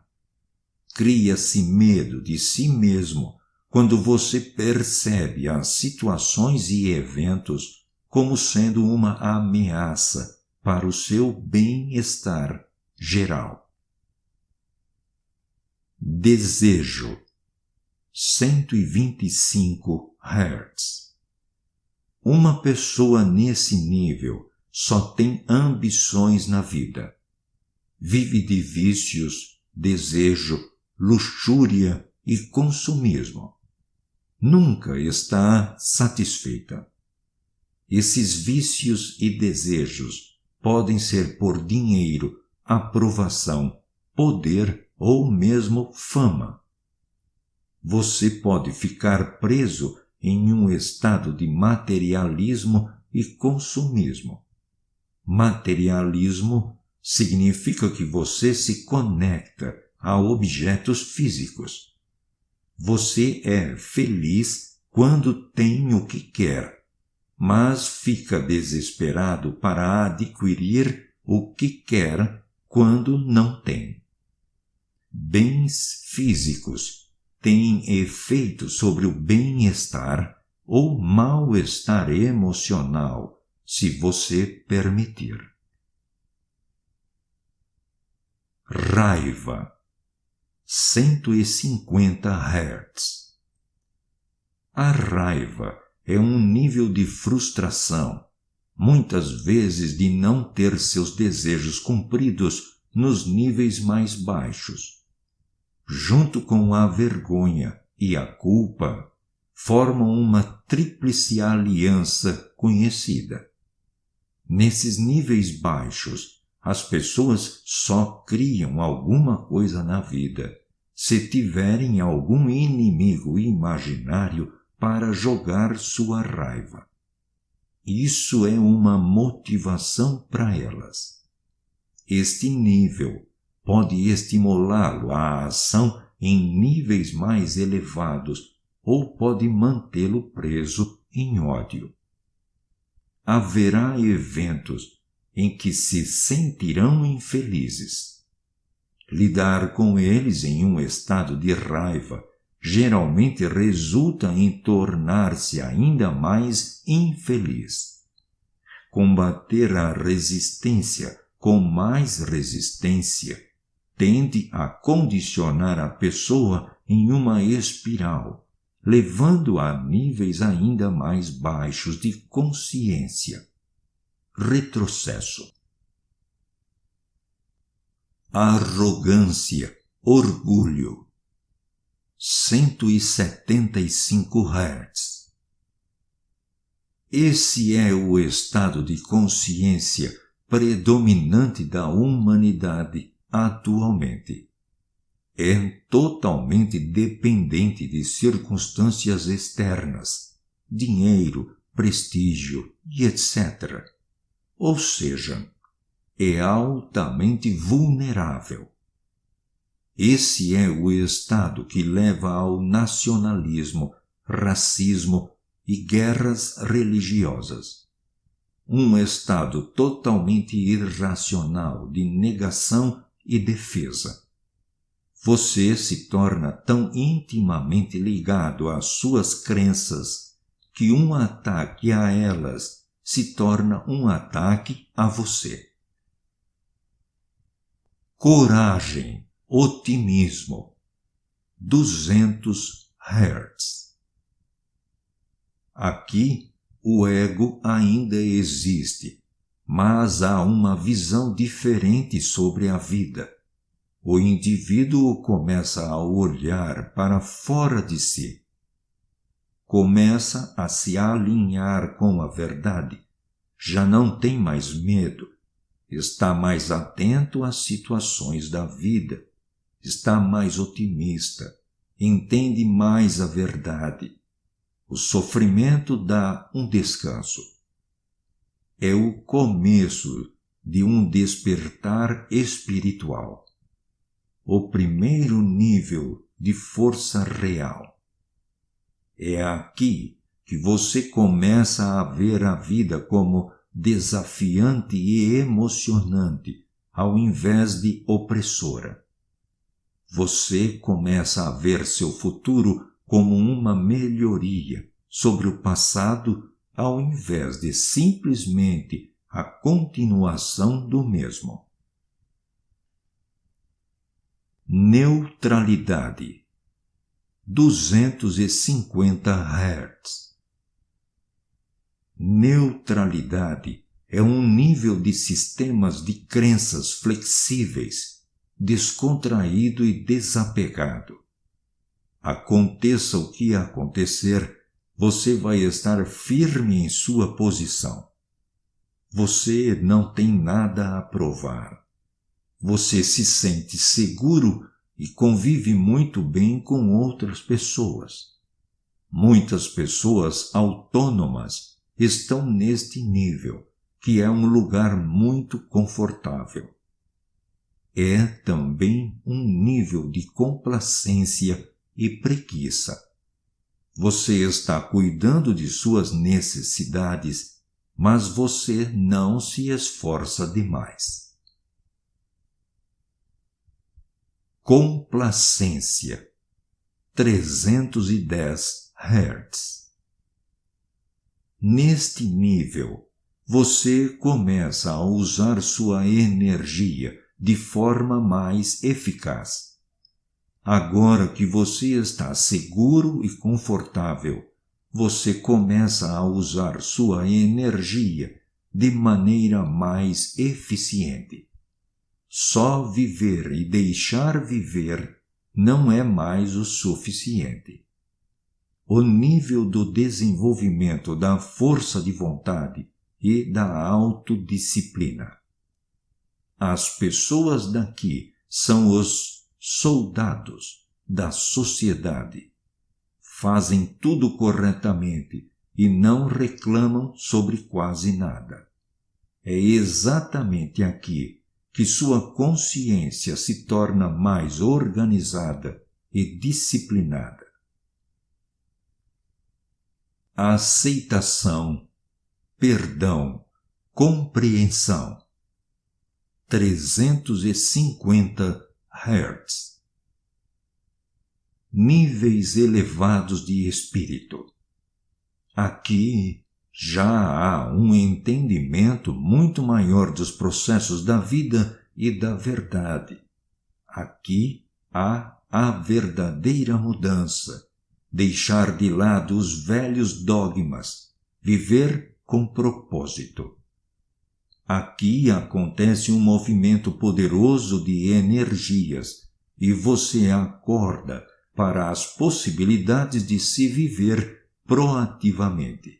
Cria-se medo de si mesmo quando você percebe as situações e eventos como sendo uma ameaça para o seu bem-estar geral. Desejo, 125 Hz. Uma pessoa nesse nível só tem ambições na vida. Vive de vícios, desejo, luxúria e consumismo. Nunca está satisfeita. Esses vícios e desejos podem ser por dinheiro, aprovação, poder ou mesmo fama. Você pode ficar preso em um estado de materialismo e consumismo. Materialismo significa que você se conecta a objetos físicos. Você é feliz quando tem o que quer, mas fica desesperado para adquirir o que quer quando não tem. Bens físicos têm efeito sobre o bem-estar ou mal-estar emocional, se você permitir. Raiva, 150 Hz. A raiva é um nível de frustração, muitas vezes de não ter seus desejos cumpridos nos níveis mais baixos. Junto com a vergonha e a culpa, formam uma tríplice aliança conhecida. Nesses níveis baixos, as pessoas só criam alguma coisa na vida se tiverem algum inimigo imaginário para jogar sua raiva. Isso é uma motivação para elas. Este nível pode estimulá-lo à ação em níveis mais elevados ou pode mantê-lo preso em ódio. Haverá eventos em que se sentirão infelizes. Lidar com eles em um estado de raiva geralmente resulta em tornar-se ainda mais infeliz. Combater a resistência com mais resistência tende a condicionar a pessoa em uma espiral, levando a níveis ainda mais baixos de consciência. Retrocesso. Arrogância, orgulho, 175 Hz. Esse é o estado de consciência predominante da humanidade atualmente. É totalmente dependente de circunstâncias externas, dinheiro, prestígio e etc. Ou seja, é altamente vulnerável. Esse é o estado que leva ao nacionalismo, racismo e guerras religiosas. Um estado totalmente irracional de negação e defesa. Você se torna tão intimamente ligado às suas crenças que um ataque a elas se torna um ataque a você. Coragem, otimismo, 200 Hz. Aqui, o ego ainda existe, mas há uma visão diferente sobre a vida. O indivíduo começa a olhar para fora de si. Começa a se alinhar com a verdade. Já não tem mais medo. Está mais atento às situações da vida. Está mais otimista. Entende mais a verdade. O sofrimento dá um descanso. É o começo de um despertar espiritual. O primeiro nível de força real. É aqui que você começa a ver a vida como desafiante e emocionante, ao invés de opressora. Você começa a ver seu futuro como uma melhoria sobre o passado, ao invés de simplesmente a continuação do mesmo. Neutralidade, 250 Hz. Neutralidade é um nível de sistemas de crenças flexíveis, descontraído e desapegado. Aconteça o que acontecer, você vai estar firme em sua posição. Você não tem nada a provar. Você se sente seguro e convive muito bem com outras pessoas. Muitas pessoas autônomas estão neste nível, que é um lugar muito confortável. É também um nível de complacência e preguiça. Você está cuidando de suas necessidades, mas você não se esforça demais. Complacência, 310 Hz. Neste nível, você começa a usar sua energia de forma mais eficaz. Agora que você está seguro e confortável, você começa a usar sua energia de maneira mais eficiente. Só viver e deixar viver não é mais o suficiente. O nível do desenvolvimento da força de vontade e da autodisciplina. As pessoas daqui são os soldados da sociedade. Fazem tudo corretamente e não reclamam sobre quase nada. É exatamente aqui que sua consciência se torna mais organizada e disciplinada. Aceitação, perdão, compreensão. 350 Hz. Níveis elevados de espírito. Aqui já há um entendimento muito maior dos processos da vida e da verdade. Aqui há a verdadeira mudança. Deixar de lado os velhos dogmas, viver com propósito. Aqui acontece um movimento poderoso de energias e você acorda para as possibilidades de se viver proativamente.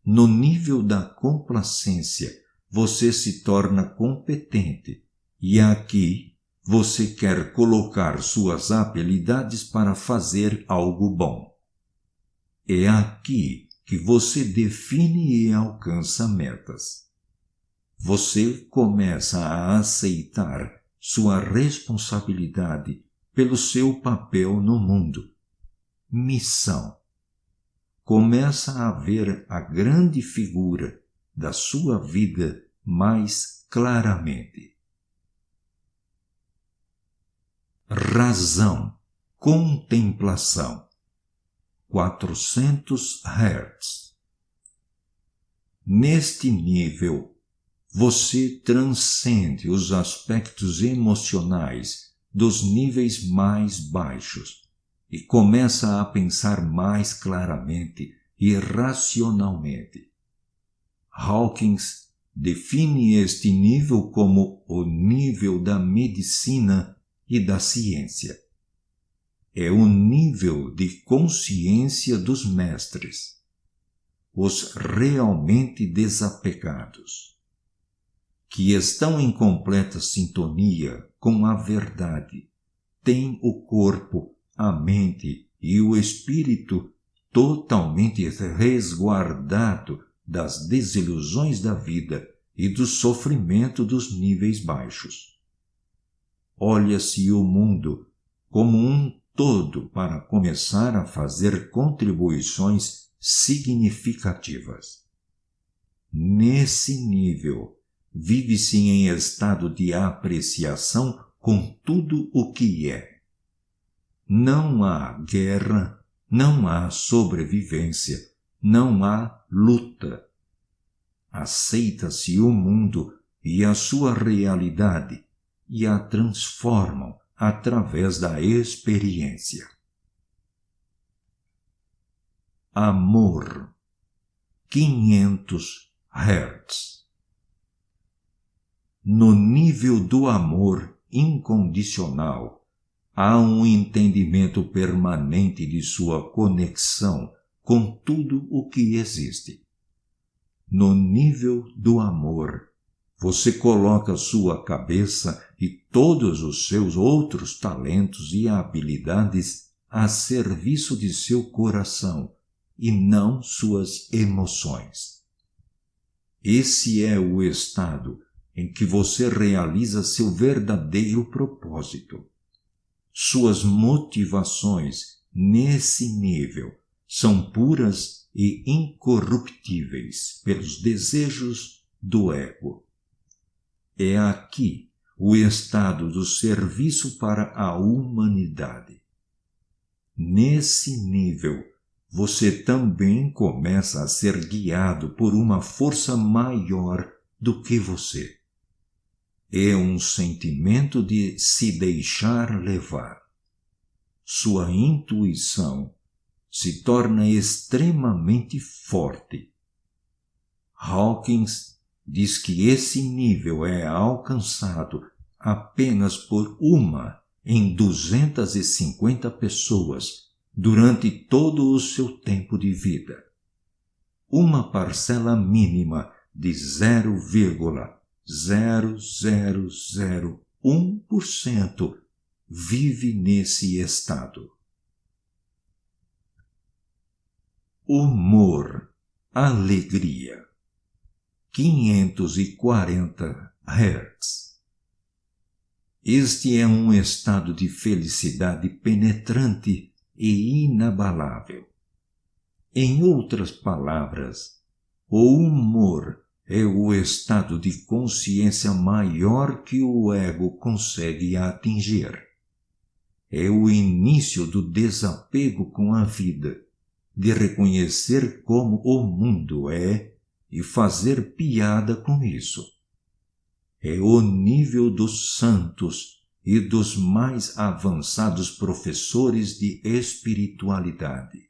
No nível da complacência, você se torna competente e aqui você quer colocar suas habilidades para fazer algo bom. É aqui que você define e alcança metas. Você começa a aceitar sua responsabilidade pelo seu papel no mundo. Missão. Começa a ver a grande figura da sua vida mais claramente. Razão, contemplação, 400 Hz. Neste nível, você transcende os aspectos emocionais dos níveis mais baixos e começa a pensar mais claramente e racionalmente. Hawkins define este nível como o nível da medicina e da ciência. É o nível de consciência dos mestres, os realmente desapegados, que estão em completa sintonia com a verdade, têm o corpo, a mente e o espírito totalmente resguardado das desilusões da vida e do sofrimento dos níveis baixos. Olha-se o mundo como um todo para começar a fazer contribuições significativas. Nesse nível, vive-se em estado de apreciação com tudo o que é. Não há guerra, não há sobrevivência, não há luta. Aceita-se o mundo e a sua realidade e a transformam através da experiência. Amor, 500 Hz. No nível do amor incondicional, há um entendimento permanente de sua conexão com tudo o que existe. No nível do amor, você coloca sua cabeça e todos os seus outros talentos e habilidades a serviço de seu coração e não suas emoções. Esse é o estado em que você realiza seu verdadeiro propósito. Suas motivações nesse nível são puras e incorruptíveis pelos desejos do ego. É aqui o estado do serviço para a humanidade. Nesse nível, você também começa a ser guiado por uma força maior do que você. É um sentimento de se deixar levar. Sua intuição se torna extremamente forte. Hawkins diz que esse nível é alcançado apenas por uma em 250 pessoas durante todo o seu tempo de vida. Uma parcela mínima de 0,0001% vive nesse estado. Humor, alegria, 540 Hz. Este é um estado de felicidade penetrante e inabalável. Em outras palavras, o humor é o estado de consciência maior que o ego consegue atingir. É o início do desapego com a vida, de reconhecer como o mundo é e fazer piada com isso. É o nível dos santos e dos mais avançados professores de espiritualidade.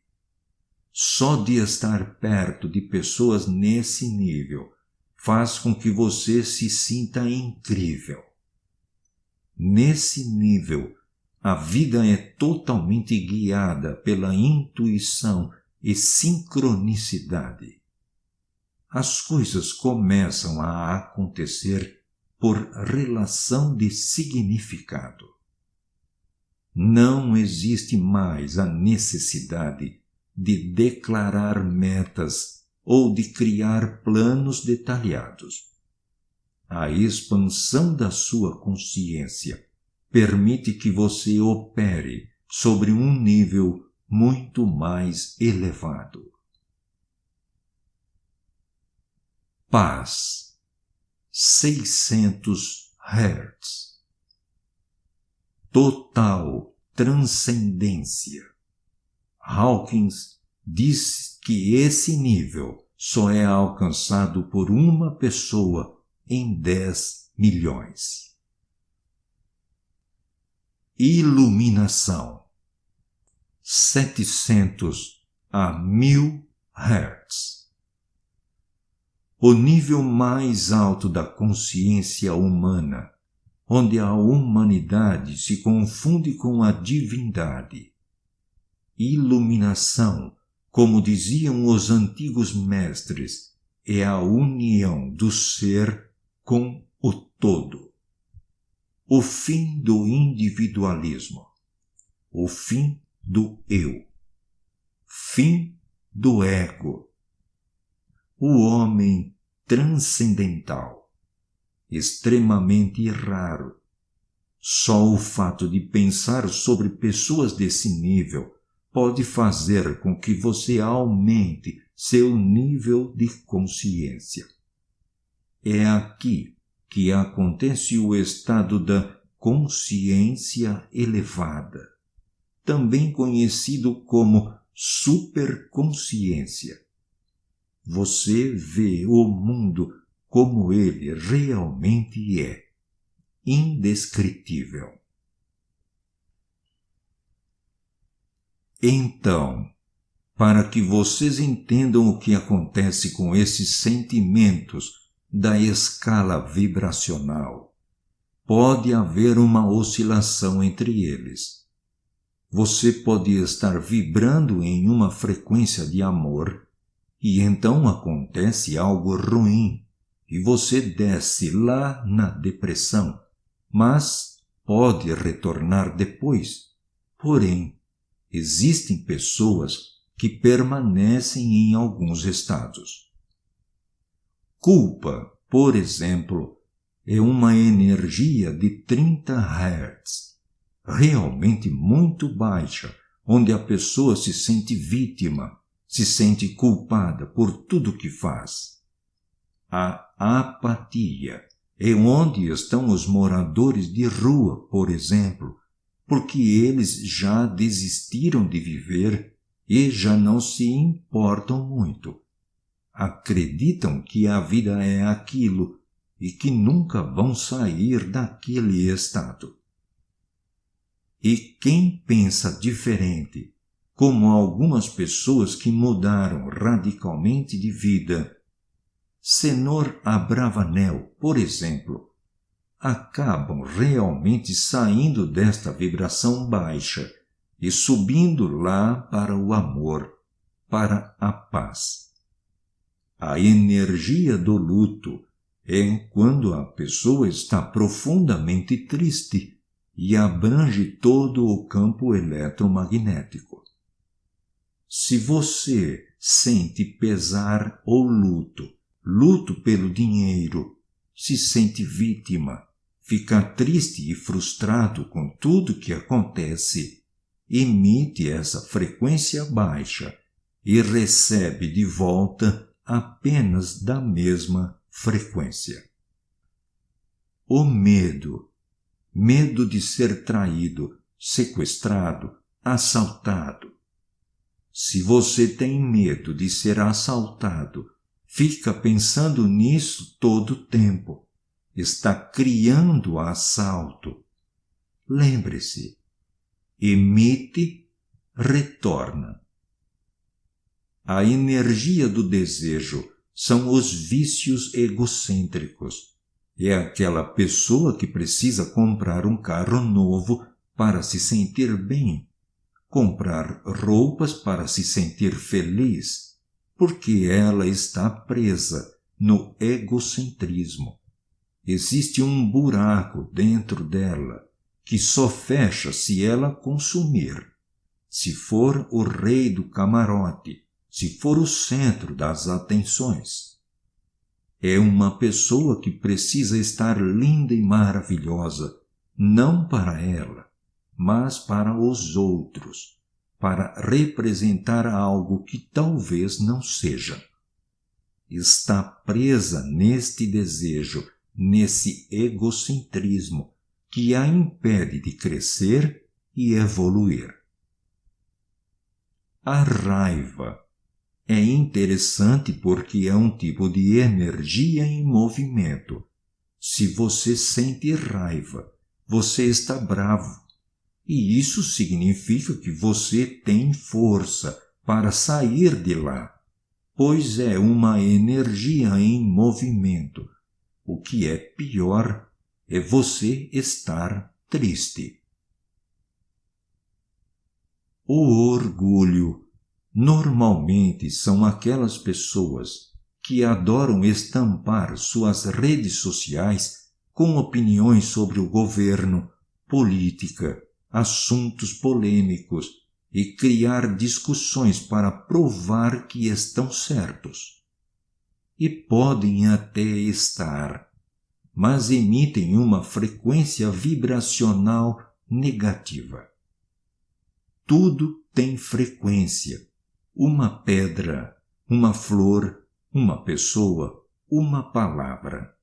Só de estar perto de pessoas nesse nível faz com que você se sinta incrível. Nesse nível, a vida é totalmente guiada pela intuição e sincronicidade. As coisas começam a acontecer por relação de significado. Não existe mais a necessidade de declarar metas ou de criar planos detalhados. A expansão da sua consciência permite que você opere sobre um nível muito mais elevado. Paz, 600 Hz. Total transcendência. Hawkins diz que esse nível só é alcançado por uma pessoa em 10 milhões. Iluminação, 700 a 1000 Hz. O nível mais alto da consciência humana, onde a humanidade se confunde com a divindade. Iluminação, como diziam os antigos mestres, é a união do ser com o todo. O fim do individualismo, o fim do eu, fim do ego. O homem transcendental, extremamente raro. Só o fato de pensar sobre pessoas desse nível pode fazer com que você aumente seu nível de consciência. É aqui que acontece o estado da consciência elevada, também conhecido como superconsciência. Você vê o mundo como ele realmente é, indescritível. Então, para que vocês entendam o que acontece com esses sentimentos da escala vibracional, pode haver uma oscilação entre eles. Você pode estar vibrando em uma frequência de amor e então acontece algo ruim e você desce lá na depressão, mas pode retornar depois. Porém, existem pessoas que permanecem em alguns estados. Culpa, por exemplo, é uma energia de 30 Hz, realmente muito baixa, onde a pessoa se sente vítima, se sente culpada por tudo que faz. A apatia é onde estão os moradores de rua, por exemplo, porque eles já desistiram de viver e já não se importam muito. Acreditam que a vida é aquilo e que nunca vão sair daquele estado. E quem pensa diferente, como algumas pessoas que mudaram radicalmente de vida, Senhor Abravanel, por exemplo, acabam realmente saindo desta vibração baixa e subindo lá para o amor, para a paz. A energia do luto é quando a pessoa está profundamente triste e abrange todo o campo eletromagnético. Se você sente pesar ou luto pelo dinheiro, se sente vítima, fica triste e frustrado com tudo que acontece, emite essa frequência baixa e recebe de volta apenas da mesma frequência. O medo de ser traído, sequestrado, assaltado. Se você tem medo de ser assaltado, fica pensando nisso todo o tempo. Está criando assalto. Lembre-se, emite, retorna. A energia do desejo são os vícios egocêntricos. É aquela pessoa que precisa comprar um carro novo para se sentir bem, comprar roupas para se sentir feliz, porque ela está presa no egocentrismo. Existe um buraco dentro dela que só fecha se ela consumir. Se for o rei do camarote, se for o centro das atenções. É uma pessoa que precisa estar linda e maravilhosa, não para ela, mas para os outros, para representar algo que talvez não seja. Está presa neste desejo, nesse egocentrismo, que a impede de crescer e evoluir. A raiva é interessante porque é um tipo de energia em movimento. Se você sente raiva, você está bravo. E isso significa que você tem força para sair de lá, pois é uma energia em movimento. O que é pior é você estar triste. O orgulho normalmente são aquelas pessoas que adoram estampar suas redes sociais com opiniões sobre o governo, política, assuntos polêmicos e criar discussões para provar que estão certos. E podem até estar, mas emitem uma frequência vibracional negativa. Tudo tem frequência. Uma pedra, uma flor, uma pessoa, uma palavra.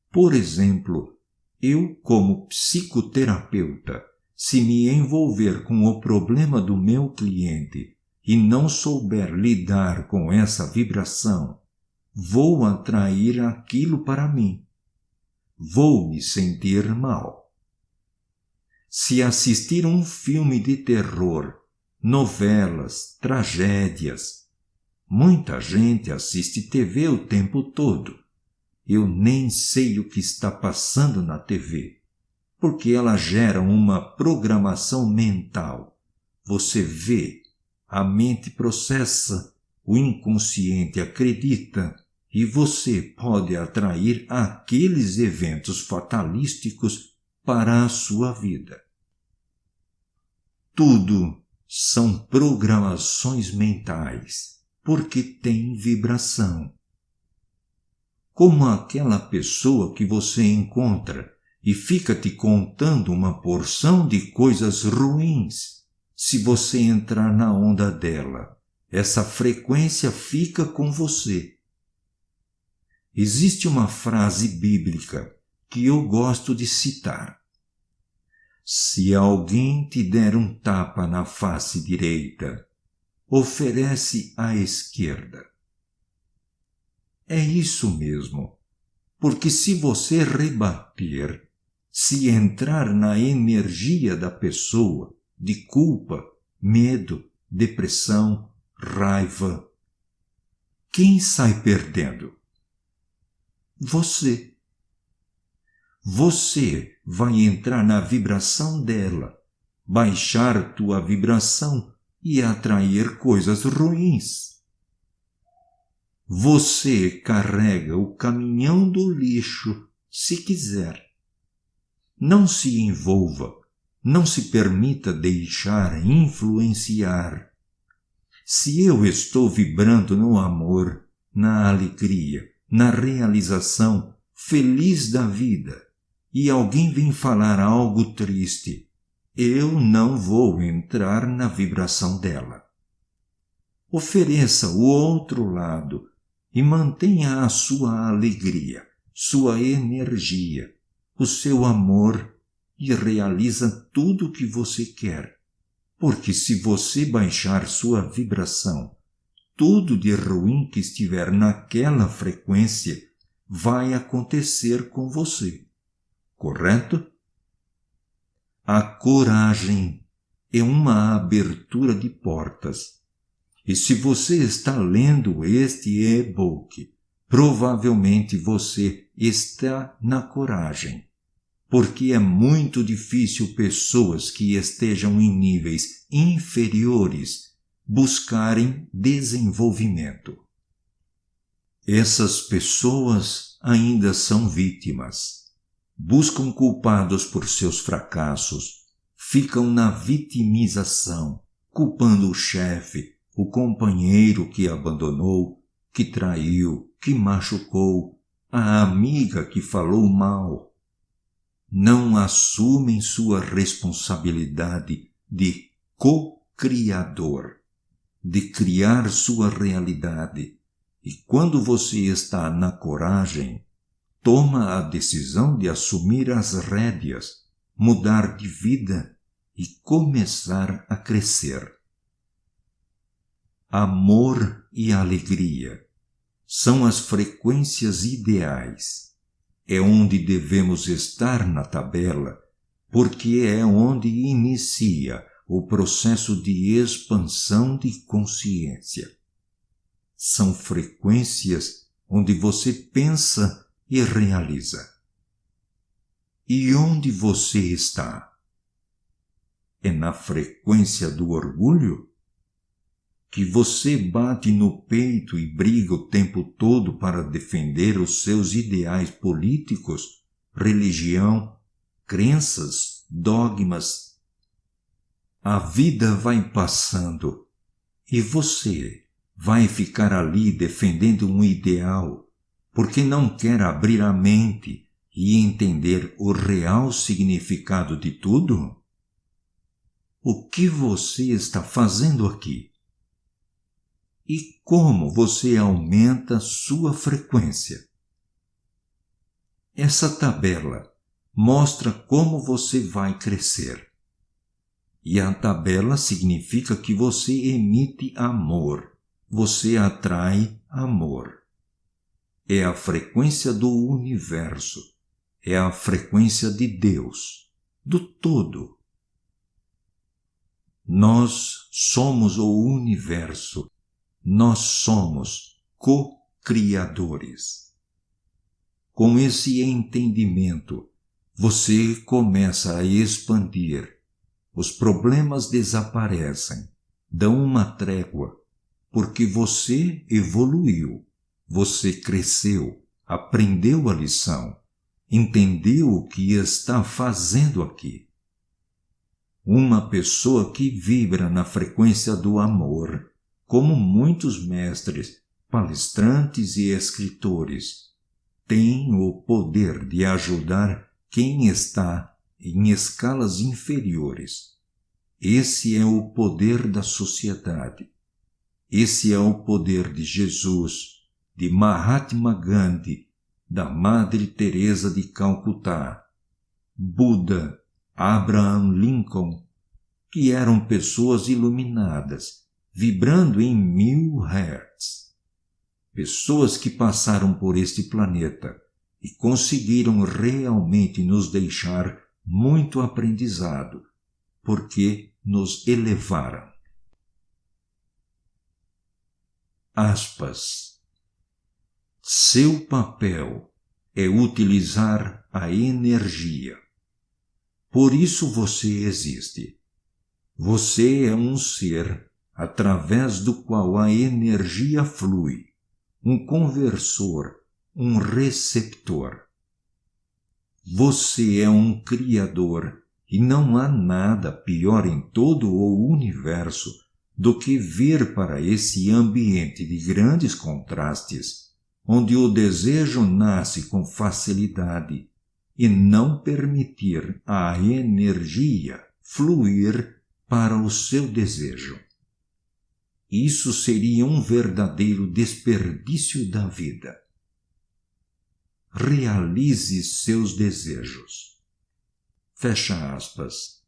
Por exemplo, eu, como psicoterapeuta, se me envolver com o problema do meu cliente e não souber lidar com essa vibração, vou atrair aquilo para mim. Vou me sentir mal. Se assistir um filme de terror, novelas, tragédias. Muita gente assiste TV o tempo todo. Eu nem sei o que está passando na TV, porque ela gera uma programação mental. Você vê, a mente processa, o inconsciente acredita, e você pode atrair aqueles eventos fatalísticos para a sua vida. Tudo são programações mentais, porque tem vibração. Como aquela pessoa que você encontra e fica te contando uma porção de coisas ruins. Se você entrar na onda dela, essa frequência fica com você. Existe uma frase bíblica que eu gosto de citar. Se alguém te der um tapa na face direita, oferece à esquerda. É isso mesmo, porque se você rebater, se entrar na energia da pessoa, de culpa, medo, depressão, raiva, quem sai perdendo? Você. Você vai entrar na vibração dela, baixar tua vibração e atrair coisas ruins. Você carrega o caminhão do lixo se quiser. Não se envolva, não se permita deixar influenciar. Se eu estou vibrando no amor, na alegria, na realização, feliz da vida, e alguém vem falar algo triste, eu não vou entrar na vibração dela. Ofereça o outro lado e mantenha a sua alegria, sua energia, o seu amor e realiza tudo o que você quer. Porque se você baixar sua vibração, tudo de ruim que estiver naquela frequência vai acontecer com você. Correto? A coragem é uma abertura de portas. E se você está lendo este e-book, provavelmente você está na coragem. Porque é muito difícil pessoas que estejam em níveis inferiores buscarem desenvolvimento. Essas pessoas ainda são vítimas. Buscam culpados por seus fracassos, ficam na vitimização, culpando o chefe, o companheiro que abandonou, que traiu, que machucou, a amiga que falou mal. Não assumem sua responsabilidade de co-criador, de criar sua realidade. E quando você está na coragem, toma a decisão de assumir as rédeas, mudar de vida e começar a crescer. Amor e alegria são as frequências ideais. É onde devemos estar na tabela, porque é onde inicia o processo de expansão de consciência. São frequências onde você pensa e realiza. E onde você está? É na frequência do orgulho? Que você bate no peito e briga o tempo todo para defender os seus ideais políticos, religião, crenças, dogmas. A vida vai passando e você vai ficar ali defendendo um ideal porque não quer abrir a mente e entender o real significado de tudo? O que você está fazendo aqui? E como você aumenta sua frequência? Essa tabela mostra como você vai crescer. E a tabela significa que você emite amor, você atrai amor. É a frequência do universo, é a frequência de Deus, do todo. Nós somos o universo. Nós somos co-criadores. Com esse entendimento, você começa a expandir. Os problemas desaparecem, dão uma trégua, porque você evoluiu, você cresceu, aprendeu a lição, entendeu o que está fazendo aqui. Uma pessoa que vibra na frequência do amor, como muitos mestres, palestrantes e escritores, tem o poder de ajudar quem está em escalas inferiores. Esse é o poder da sociedade. Esse é o poder de Jesus, de Mahatma Gandhi, da Madre Teresa de Calcutá, Buda, Abraham Lincoln, que eram pessoas iluminadas, vibrando em 1000 Hz. Pessoas que passaram por este planeta e conseguiram realmente nos deixar muito aprendizado, porque nos elevaram. Aspas. Seu papel é utilizar a energia. Por isso você existe. Você é um ser através do qual a energia flui, um conversor, um receptor. Você é um criador e não há nada pior em todo o universo do que vir para esse ambiente de grandes contrastes, onde o desejo nasce com facilidade, e não permitir a energia fluir para o seu desejo. Isso seria um verdadeiro desperdício da vida. Realize seus desejos. Fecha aspas.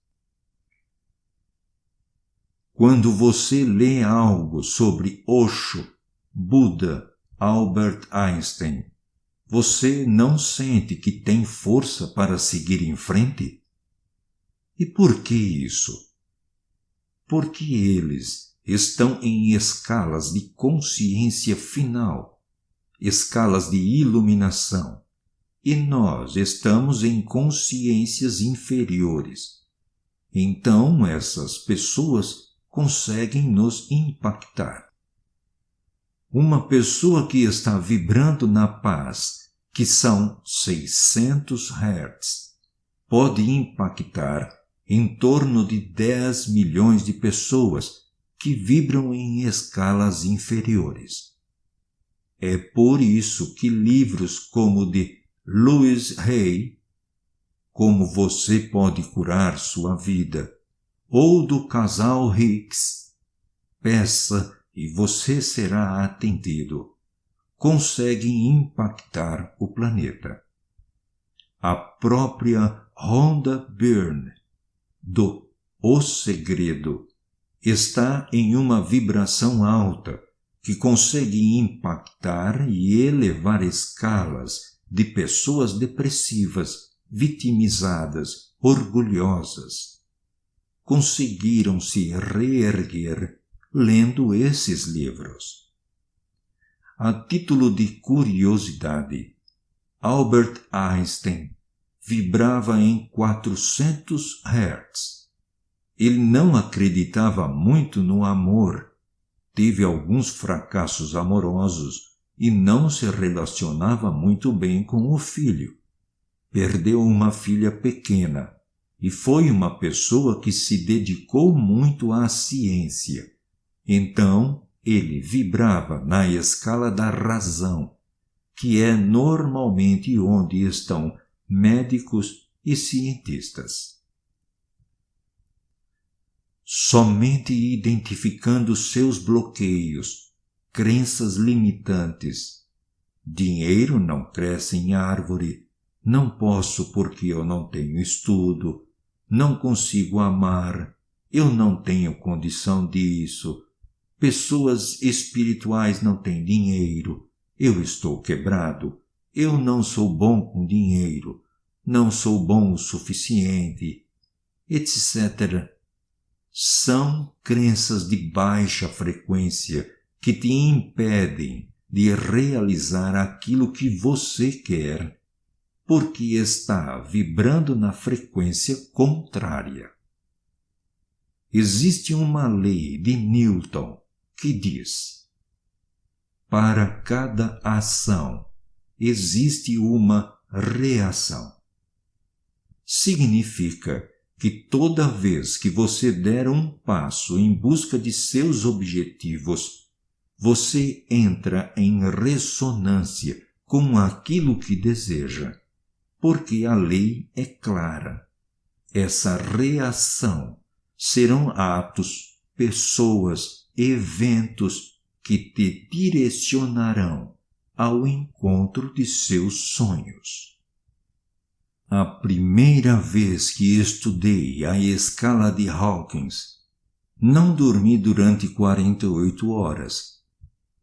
Quando você lê algo sobre Osho, Buda, Albert Einstein, você não sente que tem força para seguir em frente? E por que isso? Porque eles estão em escalas de consciência final, escalas de iluminação, e nós estamos em consciências inferiores. Então essas pessoas conseguem nos impactar. Uma pessoa que está vibrando na paz, que são 600 Hz, pode impactar em torno de 10 milhões de pessoas que vibram em escalas inferiores. É por isso que livros como o de Louise Hay, Como Você Pode Curar Sua Vida, ou do casal Hicks, Peça e Você Será Atendido, conseguem impactar o planeta. A própria Rhonda Byrne, do O Segredo, está em uma vibração alta que consegue impactar e elevar escalas de pessoas depressivas, vitimizadas, orgulhosas. Conseguiram se reerguer lendo esses livros. A título de curiosidade, Albert Einstein vibrava em 400 Hz. Ele não acreditava muito no amor, teve alguns fracassos amorosos e não se relacionava muito bem com o filho. Perdeu uma filha pequena e foi uma pessoa que se dedicou muito à ciência. Então, ele vibrava na escala da razão, que é normalmente onde estão médicos e cientistas. Somente identificando seus bloqueios, crenças limitantes. Dinheiro não cresce em árvore, não posso porque eu não tenho estudo, não consigo amar, eu não tenho condição disso, pessoas espirituais não têm dinheiro, eu estou quebrado, eu não sou bom com dinheiro, não sou bom o suficiente, etc. São crenças de baixa frequência que te impedem de realizar aquilo que você quer, porque está vibrando na frequência contrária. Existe uma lei de Newton que diz: para cada ação existe uma reação. Significa que toda vez que você der um passo em busca de seus objetivos, você entra em ressonância com aquilo que deseja, porque a lei é clara. Essa reação serão atos, pessoas, eventos que te direcionarão ao encontro de seus sonhos. A primeira vez que estudei a escala de Hawkins, Não dormi durante 48 horas.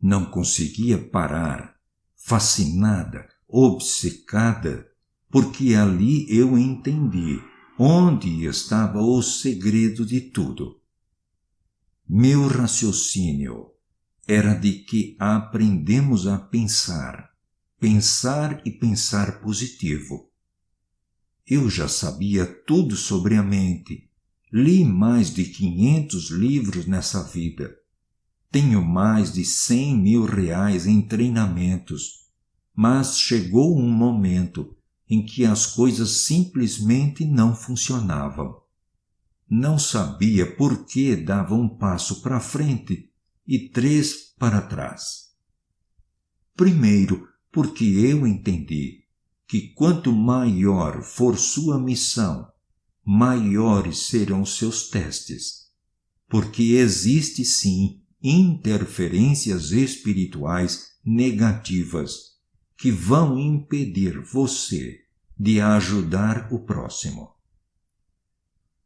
Não conseguia parar, fascinada, obcecada, porque ali eu entendi onde estava o segredo de tudo. Meu raciocínio era de que aprendemos a pensar e pensar positivo. Eu já sabia tudo sobre a mente. Li mais de 500 livros nessa vida. Tenho mais de 100 mil reais em treinamentos. Mas chegou um momento em que as coisas simplesmente não funcionavam. Não sabia por que dava um passo para frente e 3 para trás. Primeiro, porque eu entendi que quanto maior for sua missão, maiores serão seus testes, porque existe sim interferências espirituais negativas que vão impedir você de ajudar o próximo.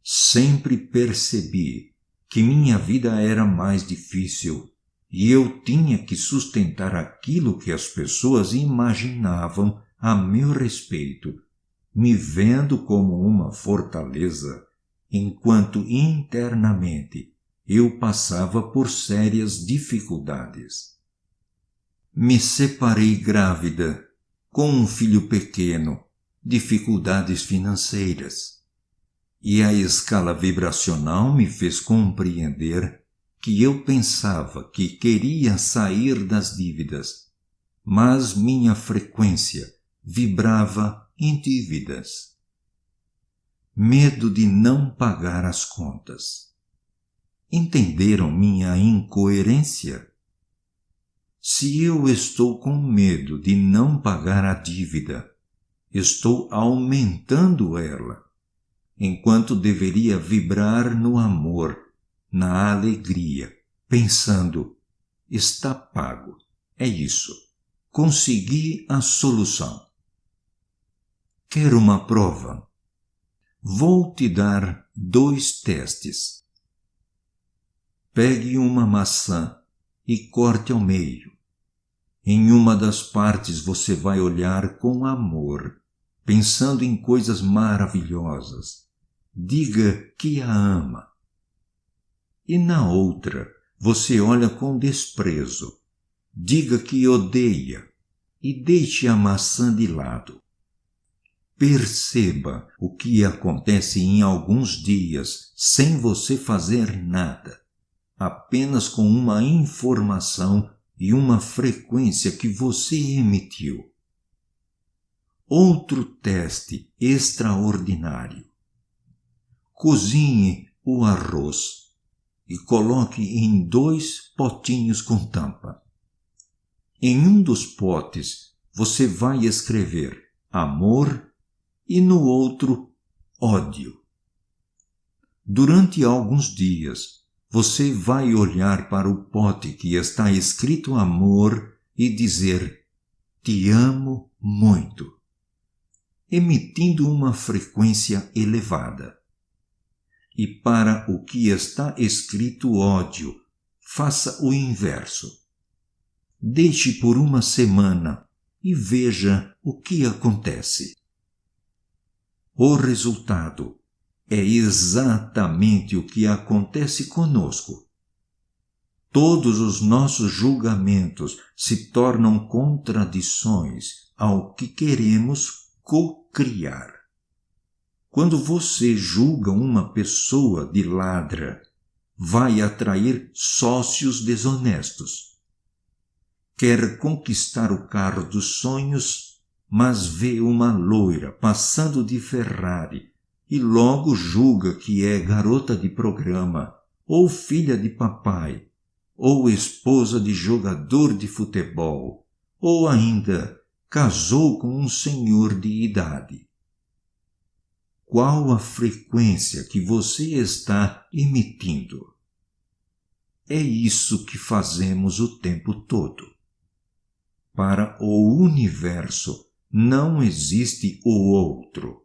Sempre percebi que minha vida era mais difícil e eu tinha que sustentar aquilo que as pessoas imaginavam a meu respeito, me vendo como uma fortaleza, enquanto internamente eu passava por sérias dificuldades. Me separei grávida, com um filho pequeno, dificuldades financeiras. E a escala vibracional me fez compreender que eu pensava que queria sair das dívidas, mas minha frequência vibrava em dívidas. Medo de não pagar as contas. Entenderam minha incoerência? Se eu estou com medo de não pagar a dívida, estou aumentando ela, enquanto deveria vibrar no amor, na alegria, pensando, está pago, é isso, consegui a solução. Quer uma prova? Vou te dar 2 testes. Pegue uma maçã e corte ao meio. Em uma das partes você vai olhar com amor, pensando em coisas maravilhosas. Diga que a ama. E na outra, você olha com desprezo. Diga que odeia e deixe a maçã de lado. Perceba o que acontece em alguns dias sem você fazer nada, apenas com uma informação e uma frequência que você emitiu. Outro teste extraordinário. Cozinhe o arroz e coloque em 2 potinhos com tampa. Em um dos potes, você vai escrever amor e no outro, ódio. Durante alguns dias, você vai olhar para o pote que está escrito amor e dizer, te amo muito, emitindo uma frequência elevada. E para o que está escrito ódio, faça o inverso. Deixe por uma semana e veja o que acontece. O resultado é exatamente o que acontece conosco. Todos os nossos julgamentos se tornam contradições ao que queremos co-criar. Quando você julga uma pessoa de ladra, vai atrair sócios desonestos. Quer conquistar o carro dos sonhos, mas vê uma loira passando de Ferrari e logo julga que é garota de programa, ou filha de papai, ou esposa de jogador de futebol, ou ainda casou com um senhor de idade. Qual a frequência que você está emitindo? É isso que fazemos o tempo todo. Para o universo não existe o outro.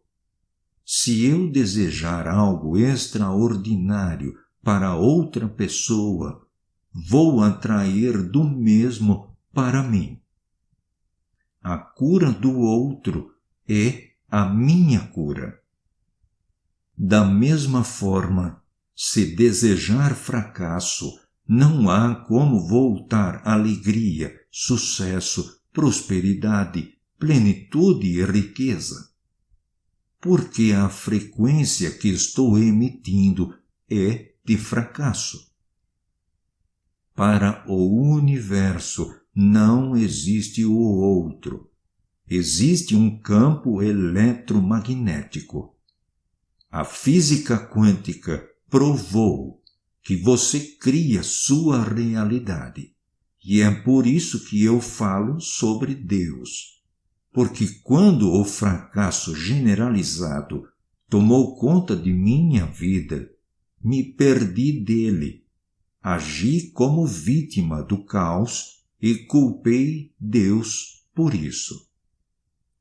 Se eu desejar algo extraordinário para outra pessoa, vou atrair do mesmo para mim. A cura do outro é a minha cura. Da mesma forma, se desejar fracasso, não há como voltar alegria, sucesso, prosperidade, plenitude e riqueza. Porque a frequência que estou emitindo é de fracasso. Para o universo não existe o outro. Existe um campo eletromagnético. A física quântica provou que você cria sua realidade. E é por isso que eu falo sobre Deus. Porque quando o fracasso generalizado tomou conta de minha vida, me perdi dele. Agi como vítima do caos e culpei Deus por isso.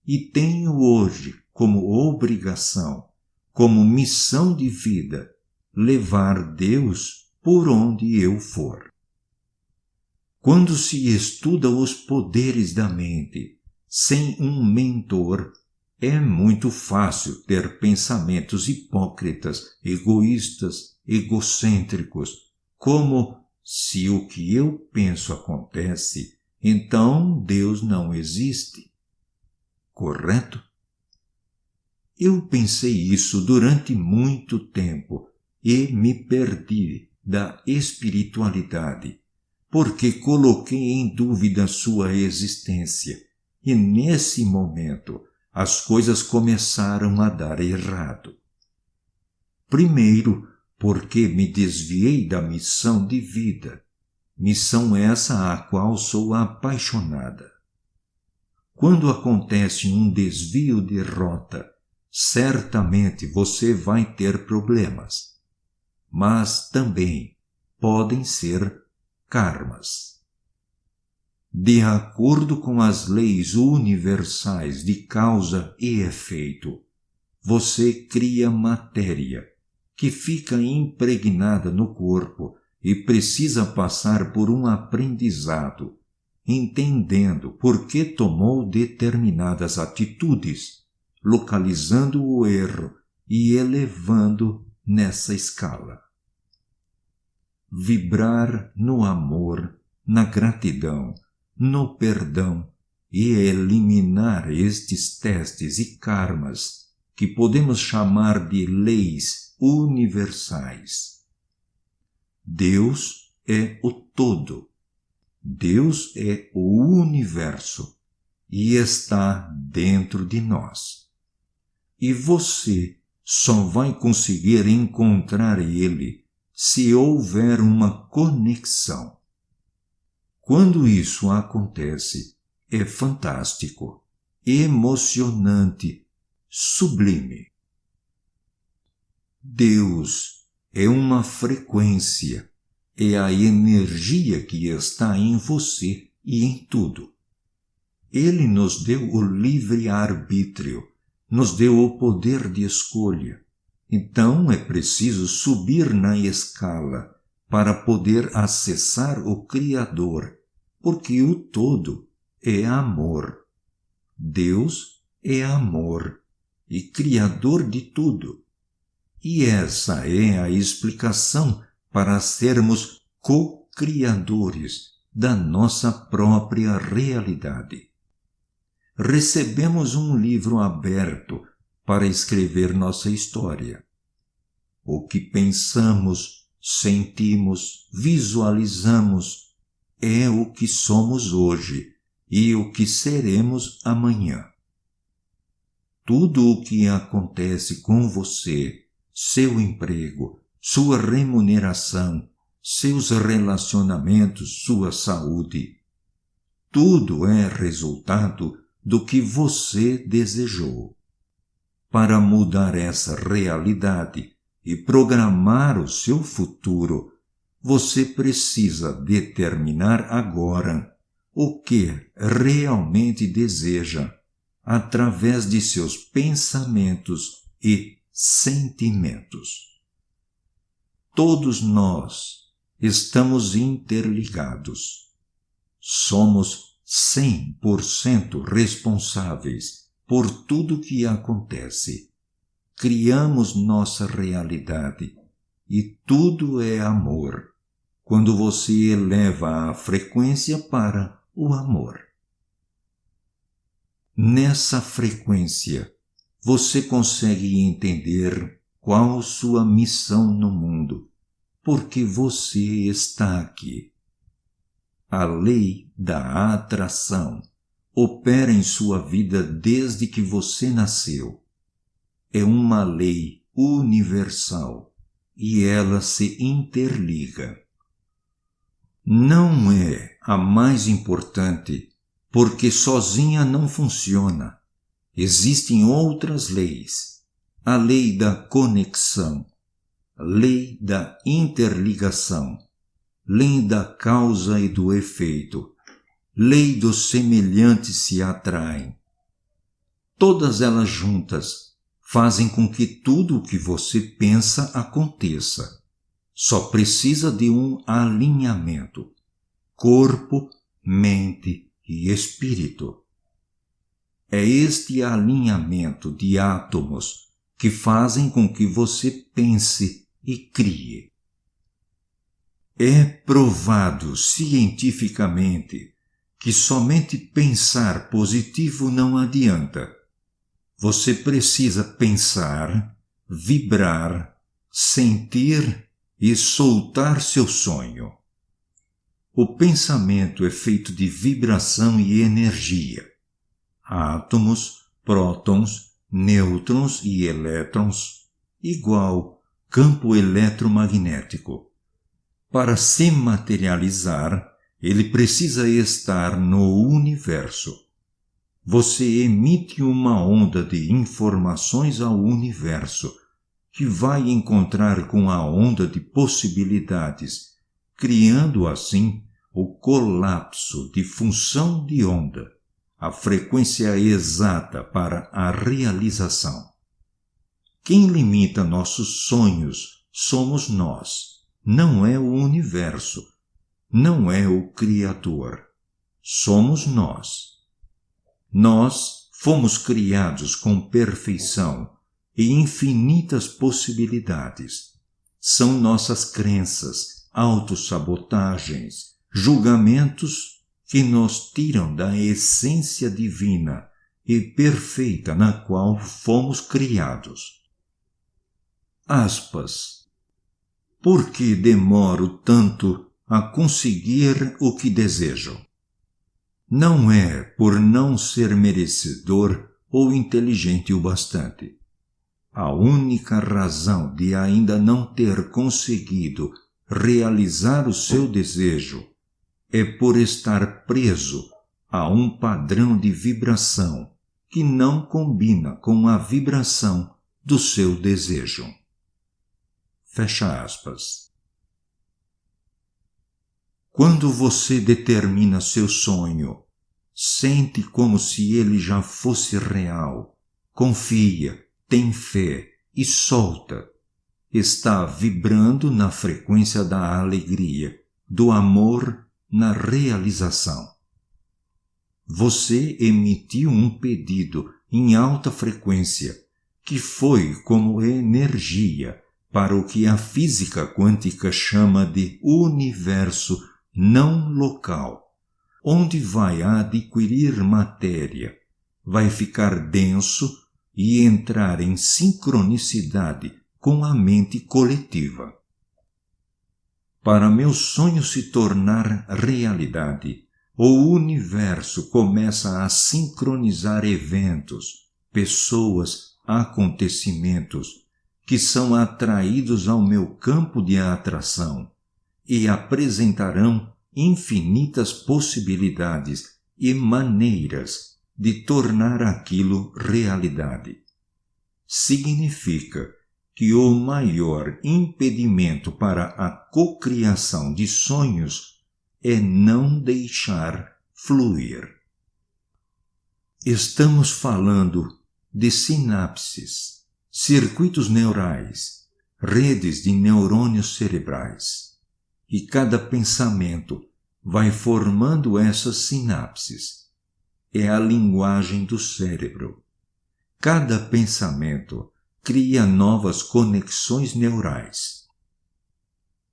E tenho hoje como obrigação, como missão de vida, levar Deus por onde eu for. Quando se estuda os poderes da mente, sem um mentor, é muito fácil ter pensamentos hipócritas, egoístas, egocêntricos, como se o que eu penso acontece, então Deus não existe. Correto? Eu pensei isso durante muito tempo e me perdi da espiritualidade, porque coloquei em dúvida sua existência. E nesse momento, as coisas começaram a dar errado. Primeiro, porque me desviei da missão de vida, missão essa a qual sou apaixonada. Quando acontece um desvio de rota, certamente você vai ter problemas, mas também podem ser karmas. De acordo com as leis universais de causa e efeito, você cria matéria que fica impregnada no corpo e precisa passar por um aprendizado, entendendo por que tomou determinadas atitudes, localizando o erro e elevando nessa escala. Vibrar no amor, na gratidão, no perdão e eliminar estes testes e karmas que podemos chamar de leis universais. Deus é o todo. Deus é o universo e está dentro de nós. E você só vai conseguir encontrar Ele se houver uma conexão. Quando isso acontece, é fantástico, emocionante, sublime. Deus é uma frequência, é a energia que está em você e em tudo. Ele nos deu o livre-arbítrio, nos deu o poder de escolha. Então é preciso subir na escala para poder acessar o Criador, porque o todo é amor. Deus é amor e Criador de tudo. E essa é a explicação para sermos co-criadores da nossa própria realidade. Recebemos um livro aberto para escrever nossa história. O que pensamos, sentimos, visualizamos é o que somos hoje e o que seremos amanhã. Tudo o que acontece com você, seu emprego, sua remuneração, seus relacionamentos, sua saúde, tudo é resultado do que você desejou. Para mudar essa realidade e programar o seu futuro, você precisa determinar agora o que realmente deseja através de seus pensamentos e sentimentos. todos nós estamos interligados. Somos 100% responsáveis por tudo que acontece. Criamos nossa realidade e tudo é amor, quando você eleva a frequência para o amor. Nessa frequência, você consegue entender qual sua missão no mundo, porque você está aqui. A lei da atração opera em sua vida desde que você nasceu. É uma lei universal e ela se interliga. Não é a mais importante, porque sozinha não funciona. Existem outras leis. A lei da conexão, lei da interligação, lei da causa e do efeito, lei dos semelhantes se atraem. Todas elas juntas fazem com que tudo o que você pensa aconteça. Só precisa de um alinhamento: corpo, mente e espírito. É este alinhamento de átomos que fazem com que você pense e crie. É provado cientificamente que somente pensar positivo não adianta. Você precisa pensar, vibrar, sentir e soltar seu sonho. O pensamento é feito de vibração e energia. Átomos, prótons, nêutrons e elétrons, igual campo eletromagnético. Para se materializar, ele precisa estar no universo. Você emite uma onda de informações ao universo, que vai encontrar com a onda de possibilidades, criando assim o colapso de função de onda, a frequência exata para a realização. Quem limita nossos sonhos somos nós, não é o universo, não é o Criador, somos nós. Nós fomos criados com perfeição e infinitas possibilidades. São nossas crenças, autossabotagens, julgamentos que nos tiram da essência divina e perfeita na qual fomos criados. Aspas. Por que demoro tanto a conseguir o que desejo? Não é por não ser merecedor ou inteligente o bastante. A única razão de ainda não ter conseguido realizar o seu desejo é por estar preso a um padrão de vibração que não combina com a vibração do seu desejo. Fecha aspas. Quando você determina seu sonho, sente como se ele já fosse real, confia, tem fé e solta. Está vibrando na frequência da alegria, do amor na realização. Você emitiu um pedido em alta frequência, que foi como energia para o que a física quântica chama de universo não local, onde vai adquirir matéria, vai ficar denso e entrar em sincronicidade com a mente coletiva. Para meu sonho se tornar realidade, o universo começa a sincronizar eventos, pessoas, acontecimentos que são atraídos ao meu campo de atração e apresentarão infinitas possibilidades e maneiras de tornar aquilo realidade. Significa que o maior impedimento para a cocriação de sonhos é não deixar fluir. Estamos falando de sinapses, circuitos neurais, redes de neurônios cerebrais. E cada pensamento vai formando essas sinapses. É a linguagem do cérebro. Cada pensamento cria novas conexões neurais.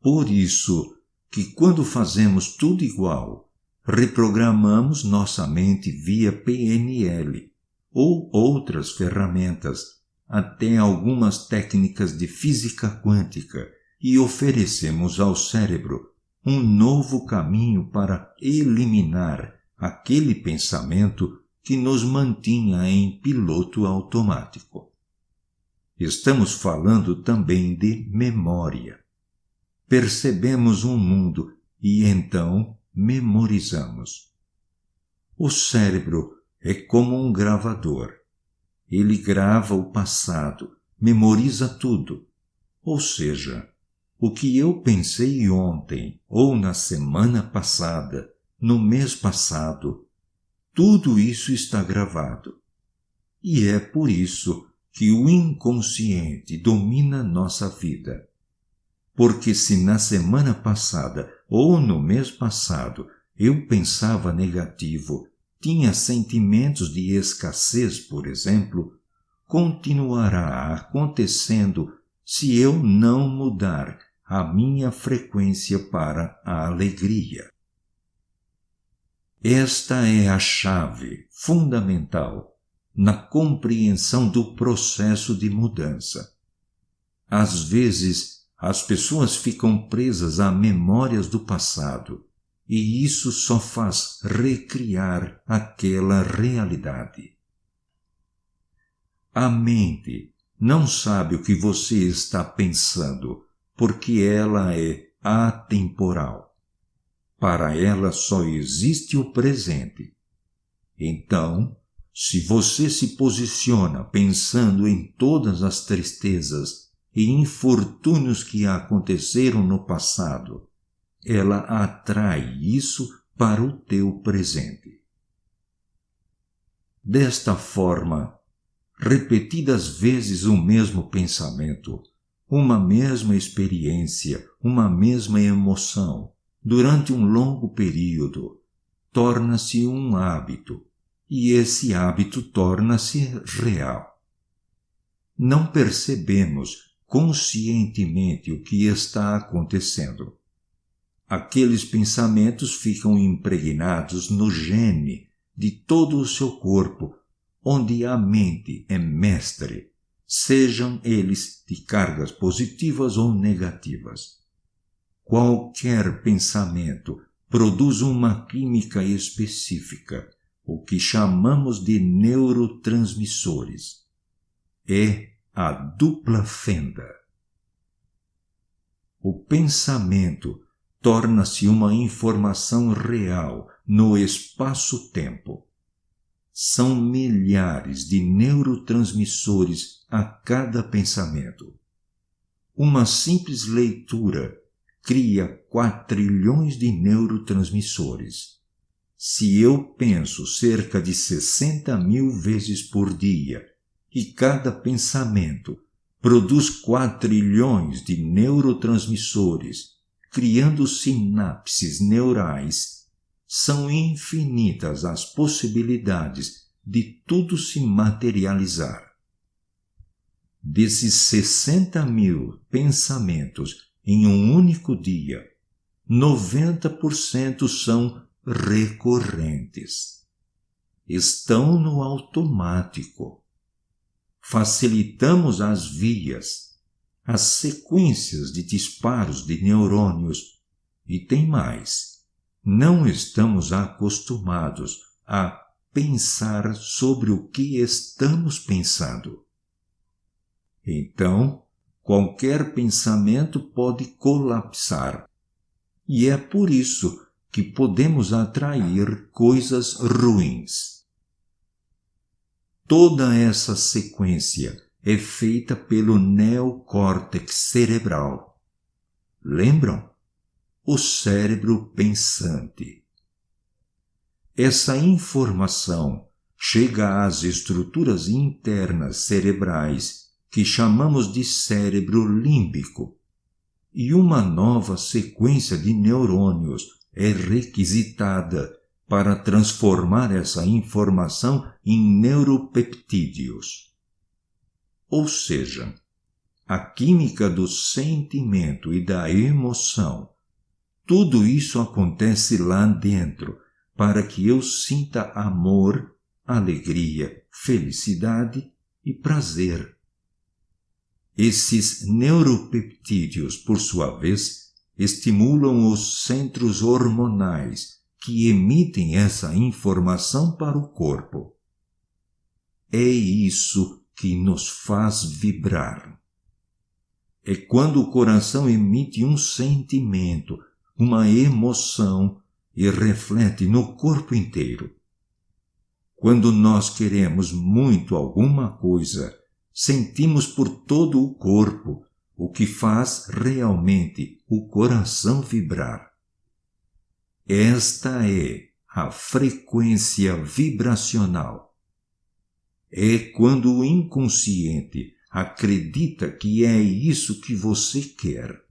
Por isso que quando fazemos tudo igual, reprogramamos nossa mente via PNL ou outras ferramentas, até algumas técnicas de física quântica, e oferecemos ao cérebro um novo caminho para eliminar aquele pensamento que nos mantinha em piloto automático. Estamos falando também de memória. Percebemos um mundo e então memorizamos. O cérebro é como um gravador. Ele grava o passado, memoriza tudo. Ou seja, o que eu pensei ontem ou na semana passada, no mês passado, tudo isso está gravado. E é por isso que o inconsciente domina nossa vida. Porque se na semana passada ou no mês passado eu pensava negativo, tinha sentimentos de escassez, por exemplo, continuará acontecendo se eu não mudar a minha frequência para a alegria. Esta é a chave fundamental na compreensão do processo de mudança. Às vezes, as pessoas ficam presas a memórias do passado, e isso só faz recriar aquela realidade. A mente não sabe o que você está pensando, porque ela é atemporal. Para ela só existe o presente. Então, se você se posiciona pensando em todas as tristezas e infortúnios que aconteceram no passado, ela atrai isso para o teu presente. Desta forma, repetidas vezes o mesmo pensamento, uma mesma experiência, uma mesma emoção, durante um longo período, torna-se um hábito, e esse hábito torna-se real. Não percebemos conscientemente o que está acontecendo. Aqueles pensamentos ficam impregnados no gene de todo o seu corpo, onde a mente é mestre, sejam eles de cargas positivas ou negativas. Qualquer pensamento produz uma química específica, o que chamamos de neurotransmissores. É a dupla fenda. O pensamento torna-se uma informação real no espaço-tempo. São milhares de neurotransmissores a cada pensamento. Uma simples leitura cria quatrilhões de neurotransmissores. Se eu penso cerca de 60.000 vezes por dia e cada pensamento produz quatrilhões de neurotransmissores, criando sinapses neurais, são infinitas as possibilidades de tudo se materializar. Desses 60.000 pensamentos em um único dia, 90% são recorrentes. Estão no automático. Facilitamos as vias, as sequências de disparos de neurônios e tem mais. Não estamos acostumados a pensar sobre o que estamos pensando. Então, qualquer pensamento pode colapsar. E é por isso que podemos atrair coisas ruins. Toda essa sequência é feita pelo neocórtex cerebral. Lembram? O cérebro pensante. Essa informação chega às estruturas internas cerebrais que chamamos de cérebro límbico, e uma nova sequência de neurônios é requisitada para transformar essa informação em neuropeptídeos. Ou seja, a química do sentimento e da emoção, tudo isso acontece lá dentro para que eu sinta amor, alegria, felicidade e prazer. Esses neuropeptídeos, por sua vez, estimulam os centros hormonais que emitem essa informação para o corpo. É isso que nos faz vibrar. É quando o coração emite um sentimento, uma emoção e reflete no corpo inteiro. Quando nós queremos muito alguma coisa, sentimos por todo o corpo, o que faz realmente o coração vibrar. Esta é a frequência vibracional. É quando o inconsciente acredita que é isso que você quer.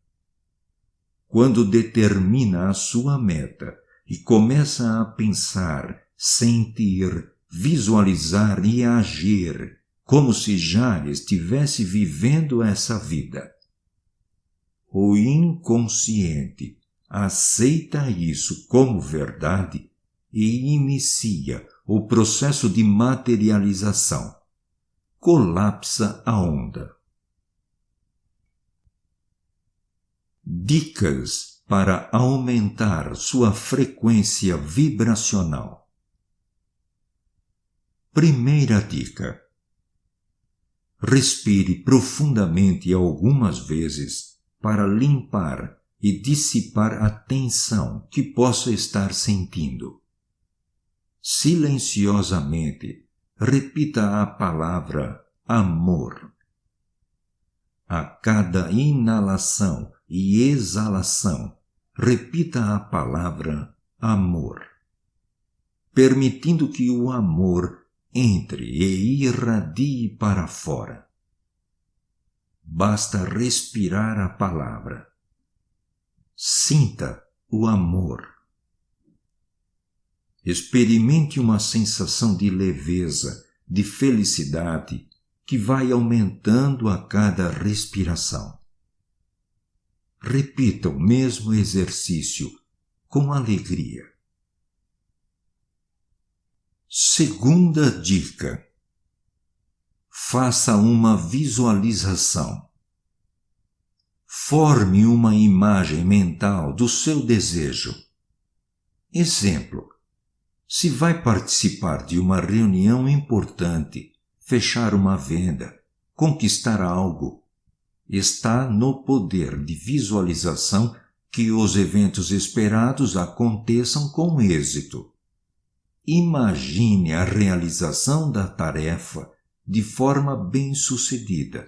Quando determina a sua meta e começa a pensar, sentir, visualizar e agir como se já estivesse vivendo essa vida. O inconsciente aceita isso como verdade e inicia o processo de materialização. Colapsa a onda. Dicas para aumentar sua frequência vibracional. Primeira dica: respire profundamente algumas vezes para limpar e dissipar a tensão que possa estar sentindo. Silenciosamente, repita a palavra amor. A cada inalação e exalação, repita a palavra amor, permitindo que o amor entre e irradie para fora. Basta respirar a palavra. Sinta o amor. Experimente uma sensação de leveza, de felicidade, que vai aumentando a cada respiração. Repita o mesmo exercício com alegria. Segunda dica: faça uma visualização. Forme uma imagem mental do seu desejo. Exemplo: se vai participar de uma reunião importante, fechar uma venda, conquistar algo, está no poder de visualização que os eventos esperados aconteçam com êxito. Imagine a realização da tarefa de forma bem-sucedida.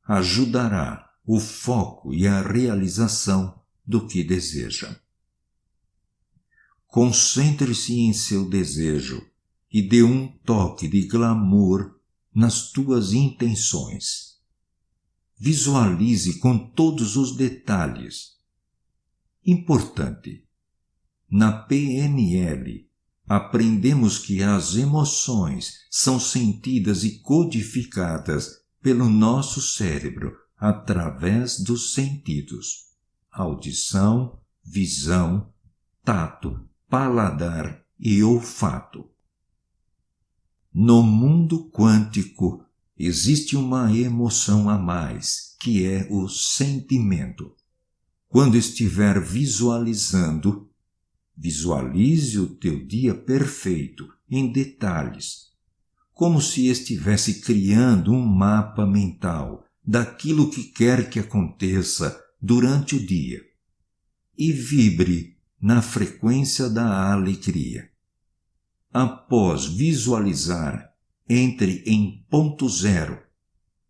Ajudará o foco e a realização do que deseja. Concentre-se em seu desejo e dê um toque de glamour nas tuas intenções. Visualize com todos os detalhes. Importante: na PNL, aprendemos que as emoções são sentidas e codificadas pelo nosso cérebro através dos sentidos: audição, visão, tato, paladar e olfato. No mundo quântico, existe uma emoção a mais, que é o sentimento. Quando estiver visualizando, visualize o teu dia perfeito, em detalhes, como se estivesse criando um mapa mental daquilo que quer que aconteça durante o dia. E vibre na frequência da alegria. Após visualizar, entre em ponto zero,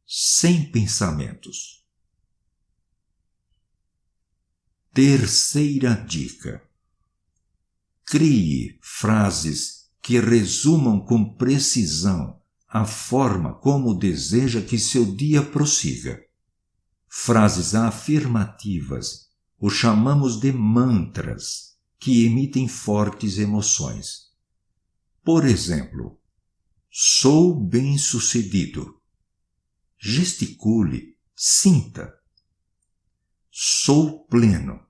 sem pensamentos. Terceira dica: crie frases que resumam com precisão a forma como deseja que seu dia prossiga. Frases afirmativas, o chamamos de mantras, que emitem fortes emoções. Por exemplo, sou bem-sucedido. Gesticule, sinta. Sou pleno.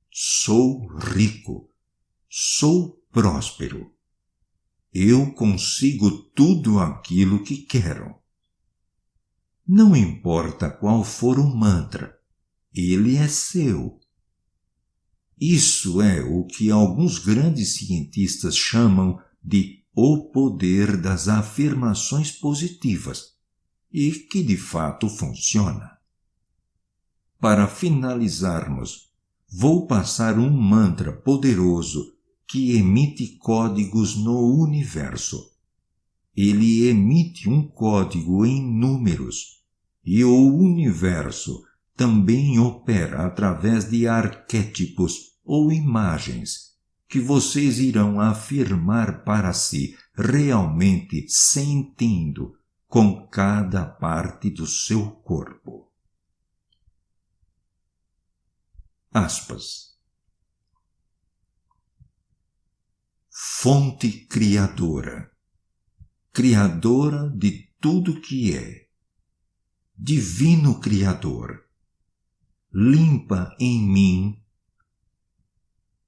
Sou rico. Sou próspero. Eu consigo tudo aquilo que quero. Não importa qual for o mantra, ele é seu. Isso é o que alguns grandes cientistas chamam de o poder das afirmações positivas, e que de fato funciona. Para finalizarmos, vou passar um mantra poderoso que emite códigos no universo. Ele emite um código em números, e o universo também opera através de arquétipos ou imagens que vocês irão afirmar para si, realmente sentindo com cada parte do seu corpo. Aspas. Fonte criadora, criadora de tudo que é, divino criador, limpa em mim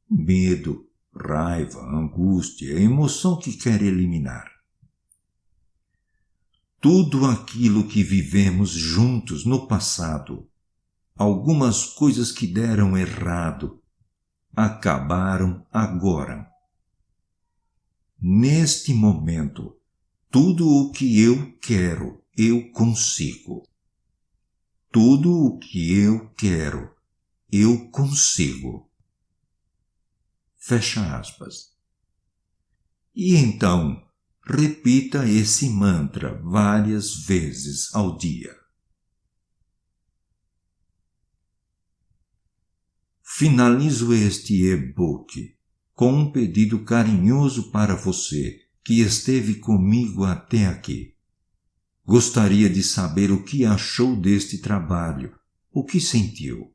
medo, raiva, angústia, emoção que quer eliminar. Tudo aquilo que vivemos juntos no passado, algumas coisas que deram errado, acabaram agora. Neste momento, tudo o que eu quero, eu consigo. Tudo o que eu quero, eu consigo. Fecha aspas. E então, repita esse mantra várias vezes ao dia. Finalizo este e-book com um pedido carinhoso para você que esteve comigo até aqui. Gostaria de saber o que achou deste trabalho, o que sentiu.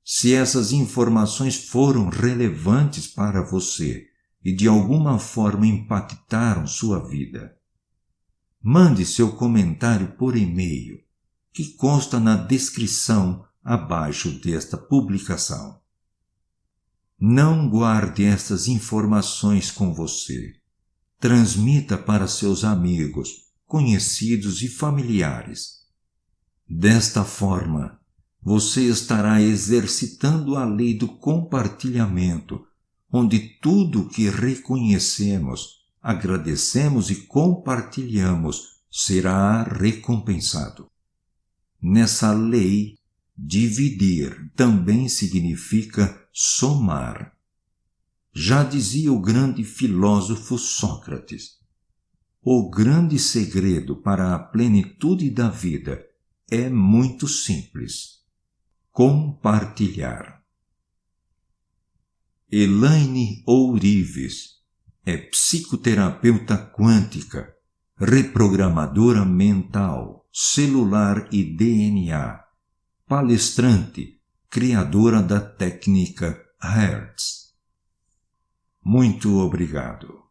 Se essas informações foram relevantes para você e de alguma forma impactaram sua vida, mande seu comentário por e-mail, que consta na descrição abaixo desta publicação. Não guarde estas informações com você. Transmita para seus amigos, conhecidos e familiares. Desta forma, você estará exercitando a lei do compartilhamento, onde tudo que reconhecemos, agradecemos e compartilhamos será recompensado. Nessa lei, dividir também significa somar. Já dizia o grande filósofo Sócrates, o grande segredo para a plenitude da vida é muito simples: compartilhar. Elaine Ourives é psicoterapeuta quântica, reprogramadora mental, celular e DNA, palestrante, criadora da técnica Hertz. Muito obrigado.